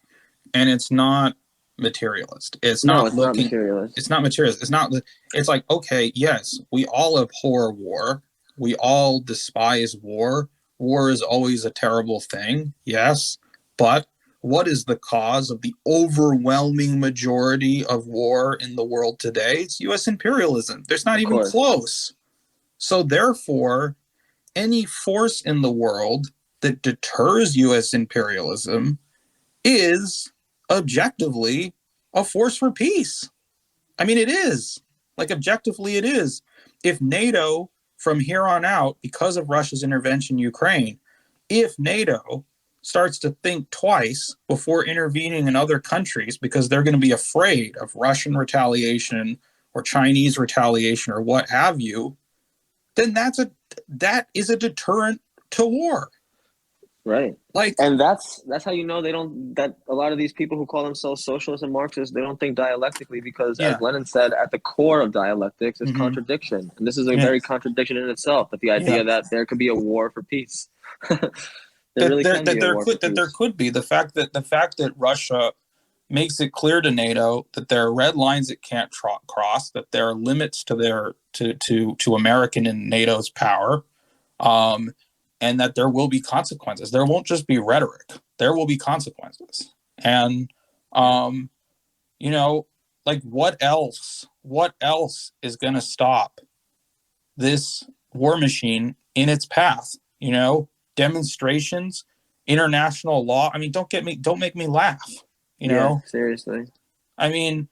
materialist. No, it's not materialist. It's not materialist. It's like, okay, yes, we all abhor war. We all despise war. War is always a terrible thing. Yes, but what is the cause of the overwhelming majority of war in the world today? It's US imperialism. There's not Of even course. close. So therefore, any force in the world that deters US imperialism is objectively a force for peace. I mean, it is. Like, objectively, it is. If NATO, from here on out, because of Russia's intervention in Ukraine, if NATO starts to think twice before intervening in other countries because they're going to be afraid of Russian retaliation or Chinese retaliation or what have you, then that is a deterrent to war. Right. Like, And that's how you know they don't that a lot of these people who call themselves socialists and Marxists, they don't think dialectically because as yeah, Lenin said, at the core of dialectics is mm-hmm. contradiction. And this is a Yeah, very contradiction in itself, that the yeah. idea that there could be a war for peace. There That really there can be that a there war for could that there peace. could be the fact that Russia makes it clear to NATO that there are red lines it can't cross, that there are limits to their to American and NATO's power, um, and that there will be consequences. There won't just be rhetoric. There will be consequences. And Yeah. you know, like, what else? What else is going to stop this war machine in its path? Demonstrations, international law. I mean, don't make me laugh. You Yeah, know, seriously. I mean,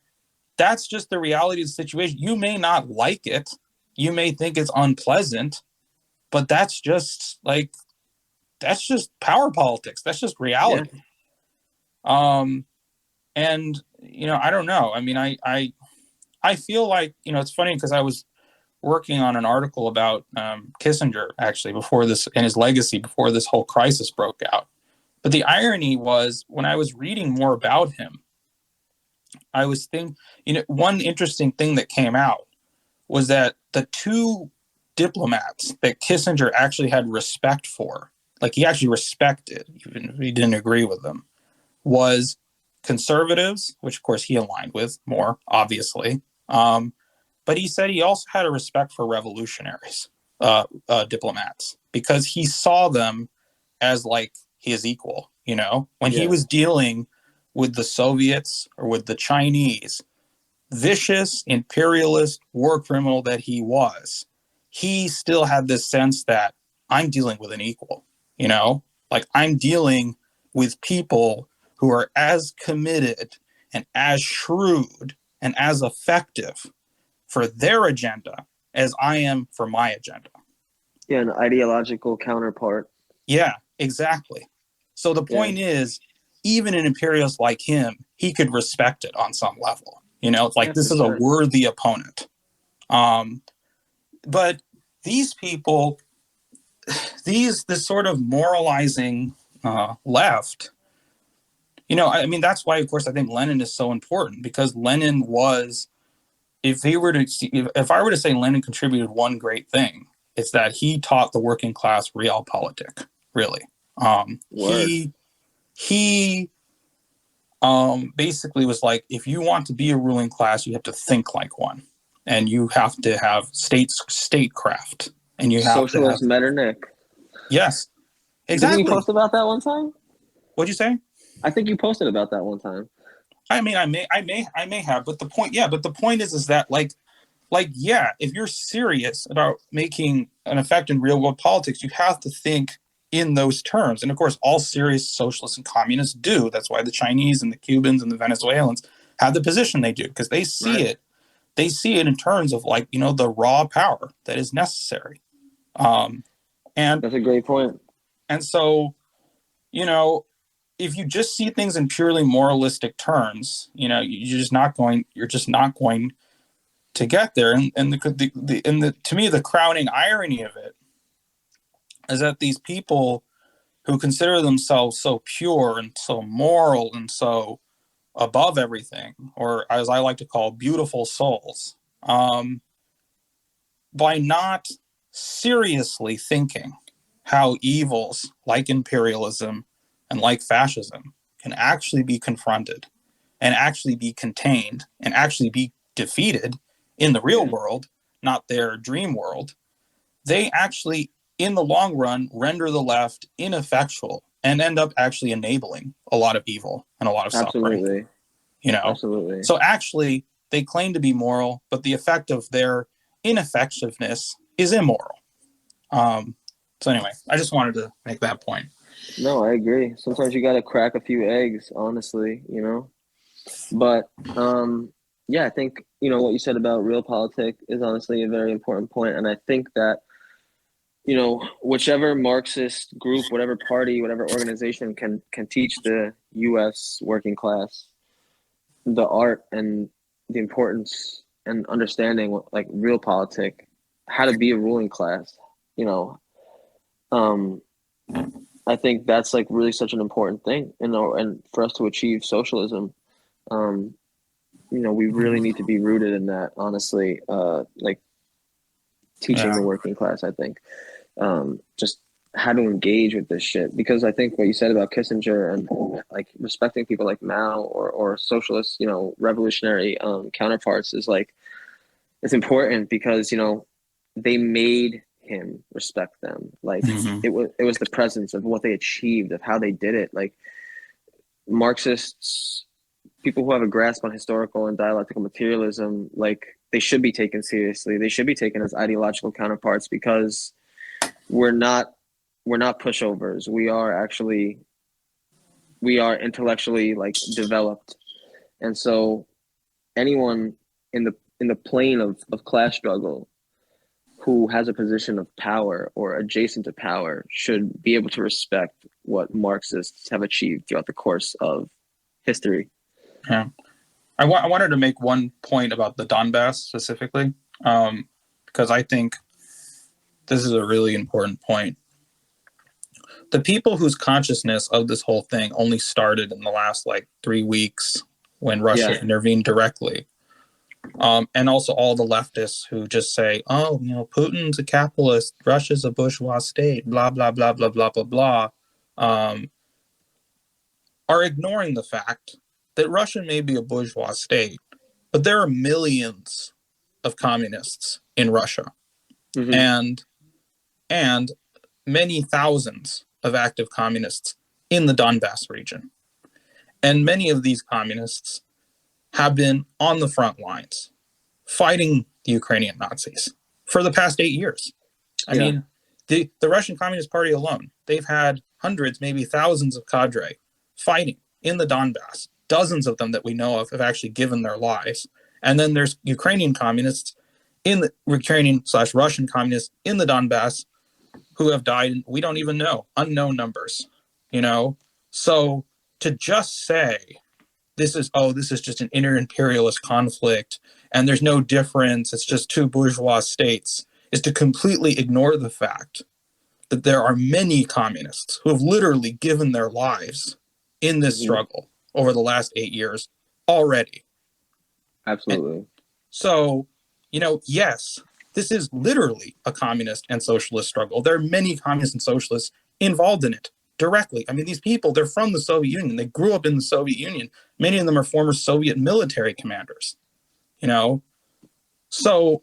that's just the reality of the situation. You may not like it, you may think it's unpleasant, but that's just power politics. That's just Yeah. reality. Um, and I don't know. I mean, I feel like, it's funny because I was working on an article about Kissinger, actually, before this, and his legacy before this whole crisis broke out. But the irony was, when I was reading more about him, I was thinking, one interesting thing that came out was that the two diplomats that Kissinger actually had respect for, like, he actually respected, even if he didn't agree with them, was conservatives, which of course he aligned with more, obviously. But he said he also had a respect for revolutionaries, diplomats, because he saw them as like his equal. When he Yeah. was dealing with the Soviets or with the Chinese, vicious, imperialist, war criminal that he was, he still had this sense that I'm dealing with an equal, like, I'm dealing with people who are as committed and as shrewd and as effective for their agenda as I am for my agenda. Yeah, an ideological counterpart. Yeah, exactly. So the Yeah, point is, even an imperialist like him, he could respect it on some level. It's like, yeah, for this is a sure. worthy opponent. Um, but these people, this sort of moralizing left, I mean, that's why, of course, I think Lenin is so important, because Lenin was, if I were to say Lenin contributed one great thing, it's that he taught the working class realpolitik. Really, Word. he basically was like, if you want to be a ruling class, you have to think like one, and you have to have statecraft, and you have to have, Socialist Metternich. yes, Didn't you exactly. post about that one time? What'd you say? I think you posted about that one time. I mean, I may have, but the point, yeah, but the point is that, yeah, if you're serious about making an effect in real world politics, you have to think in those terms. And of course, all serious socialists and communists do. That's why the Chinese and the Cubans and the Venezuelans have the position they do, because they see Right. it. They see it in terms of, like, the raw power that is necessary. Um, and That's a great point. and so, you know, if you just see things in purely moralistic terms, you're just not going to get there. And to me, the crowning irony of it is that these people who consider themselves so pure and so moral and so above everything, or as I like to call, beautiful souls, by not seriously thinking how evils like imperialism and like fascism can actually be confronted and actually be contained and actually be defeated in the real world, not their dream world, they actually, in the long run, render the left ineffectual and end up actually enabling a lot of evil and a lot of suffering. Absolutely. You know? Absolutely. So actually, they claim to be moral, but the effect of their ineffectiveness is immoral. So anyway, I just wanted to make that point. No, I agree. Sometimes you got to crack a few eggs, honestly, you know? But yeah, I think, you know, what you said about realpolitik is honestly a very important point. And I think that, you know, whichever Marxist group, whatever party, whatever organization can teach the US working class the art and the importance and understanding what, like, realpolitik, how to be a ruling class, you know, um, I think that's like really such an important thing, you know, and for us to achieve socialism, um, you know, we really need to be rooted in that, honestly, like teaching the working class, I think, just how to engage with this shit. Because I think what you said about Kissinger and like respecting people like Mao or socialist, you know, revolutionary counterparts is like, it's important because, you know, they made him respect them. Like it was the presence of what they achieved, of how they did it. Like Marxists, people who have a grasp on historical and dialectical materialism, like they should be taken seriously. They should be taken as ideological counterparts because we're not pushovers. We are intellectually like developed. And so anyone in the plane of class struggle who has a position of power or adjacent to power should be able to respect what Marxists have achieved throughout the course of history. Yeah. I wanted to make one point about the Donbass specifically, because I think this is a really important point. The people whose consciousness of this whole thing only started in the last like 3 weeks when Russia intervened directly. And also all the leftists who just say, oh, you know, Putin's a capitalist, Russia's a bourgeois state, blah, blah, blah, blah, blah, blah, blah, are ignoring the fact that Russia may be a bourgeois state, but there are millions of communists in Russia, and many thousands of active communists in the Donbass region. And many of these communists have been on the front lines fighting the Ukrainian Nazis for the past 8 years. I mean, the Russian Communist Party alone, they've had hundreds, maybe thousands of cadre fighting in the Donbass. Dozens of them that we know of have actually given their lives. And then there's Ukrainian communists in the Ukrainian/Russian communists in the Donbass who have died. We don't even know, unknown numbers, you know? So to just say, this is just an inter-imperialist conflict and there's no difference, it's just two bourgeois states, is to completely ignore the fact that there are many communists who have literally given their lives in this struggle over the last 8 years already. Absolutely. And so, you know, yes, this is literally a communist and socialist struggle. There are many communists and socialists involved in it directly. I mean, these people, they're from the Soviet Union. They grew up in the Soviet Union. Many of them are former Soviet military commanders, you know? So,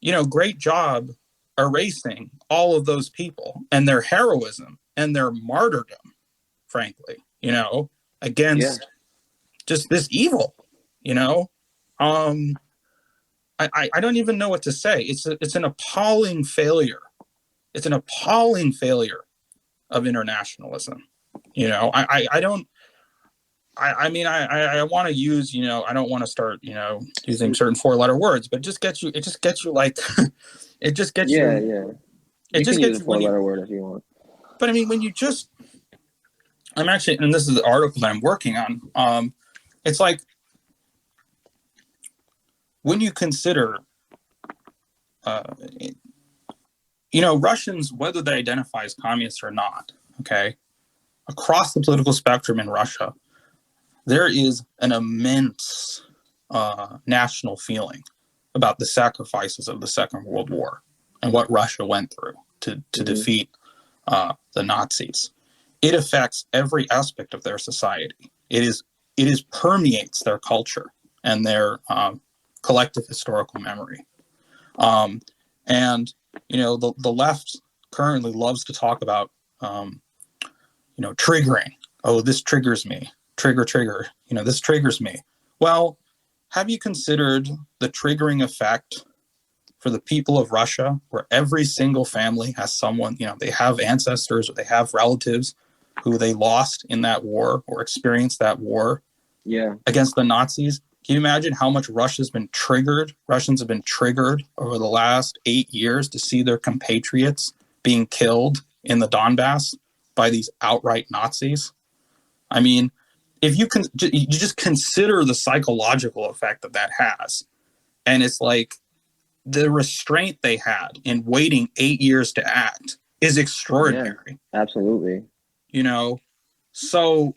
you know, great job erasing all of those people and their heroism and their martyrdom, frankly, you know, against just this evil, you know? I don't even know what to say. It's an appalling failure. It's an appalling failure of internationalism. You know, I want to use, you know, I don't want to start, you know, using certain 4-letter words, but it just gets you like, it just gets you. Yeah. It just gets you 4-letter word if you want. But I mean, when you just, I'm actually, and this is the article that I'm working on. It's like, when you consider, you know, Russians, whether they identify as communists or not, okay, across the political spectrum in Russia, there is an immense national feeling about the sacrifices of the Second World War and what Russia went through to defeat the Nazis. It affects every aspect of their society. It permeates their culture and their collective historical memory. And the left currently loves to talk about triggering. Oh, this triggers me. Trigger. This triggers me. Well, have you considered the triggering effect for the people of Russia, where every single family has someone, they have ancestors or they have relatives who they lost in that war or experienced that war against the Nazis? Can you imagine how much Russians have been triggered over the last 8 years to see their compatriots being killed in the Donbass by these outright Nazis? I mean, if you just consider the psychological effect that has, and it's like the restraint they had in waiting 8 years to act is extraordinary. Yeah, absolutely. So,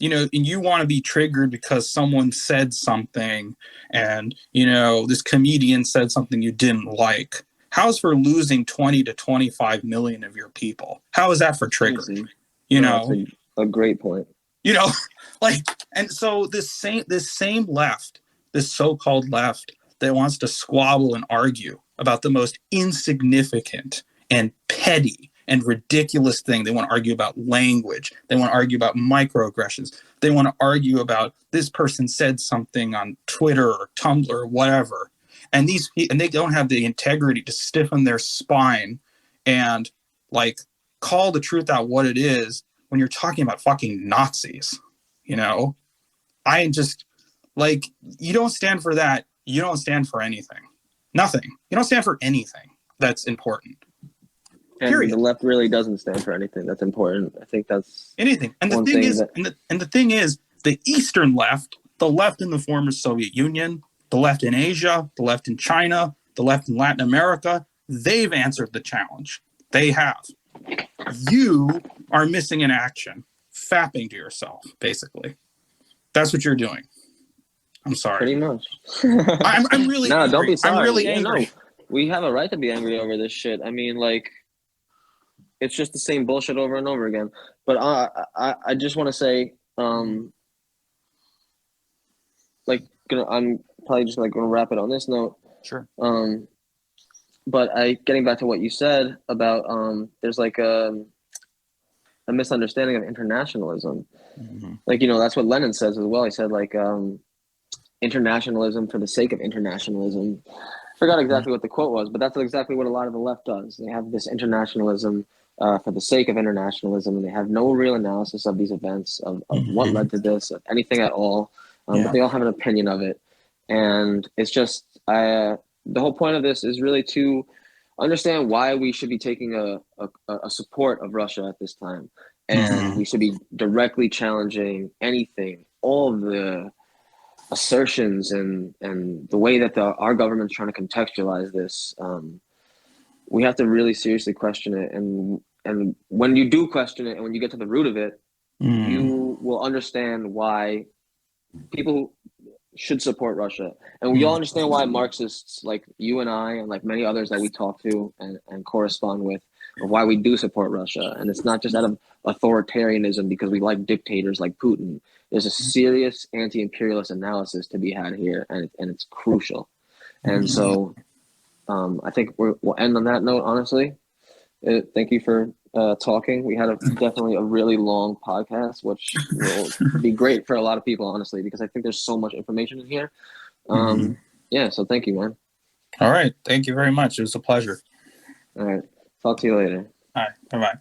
and you want to be triggered because someone said something and, this comedian said something you didn't like. How's for losing 20 to 25 million of your people? How is that for triggering? That's a great point. And so this same left, this so-called left that wants to squabble and argue about the most insignificant and petty and ridiculous thing. They want to argue about language. They want to argue about microaggressions. They want to argue about this person said something on Twitter or Tumblr or whatever. And they don't have the integrity to stiffen their spine and call the truth out what it is when you're talking about fucking Nazis. I just you don't stand for that. You don't stand for anything. Nothing. You don't stand for anything that's important. And the left really doesn't stand for anything that's important. I think that's anything. And the thing is, the Eastern left, the left in the former Soviet Union, the left in Asia, the left in China, the left in Latin America, they've answered the challenge. They have. You are missing in action, fapping to yourself, basically. That's what you're doing. I'm sorry. Pretty much. I'm really angry. Don't be sorry. I'm really angry. No, we have a right to be angry over this shit. I mean, it's just the same bullshit over and over again. But I just want to say, I'm probably just gonna wrap it on this note. Sure. But getting back to what you said about there's a misunderstanding of internationalism. Mm-hmm. That's what Lenin says as well. He said internationalism for the sake of internationalism. Forgot exactly what the quote was, but that's exactly what a lot of the left does. They have this internationalism for the sake of internationalism, and they have no real analysis of these events, of what led to this, of anything at all. But they all have an opinion of it. And it's just, the whole point of this is really to understand why we should be taking a support of Russia at this time. And we should be directly challenging anything, all of the assertions and the way that our government's trying to contextualize this. We have to really seriously question it. And when you do question it and when you get to the root of it, you will understand why people should support Russia. And we all understand why Marxists like you and I and many others that we talk to and correspond with, of why we do support Russia. And it's not just out of authoritarianism because we like dictators like Putin. There's a serious anti-imperialist analysis to be had here, and it's crucial. And so I think we'll end on that note, honestly. Thank you for talking. We had definitely a really long podcast, which will be great for a lot of people, honestly, because I think there's so much information in here. Yeah, so thank you, man. All right. Thank you very much. It was a pleasure. All right. Talk to you later. All right. Bye-bye.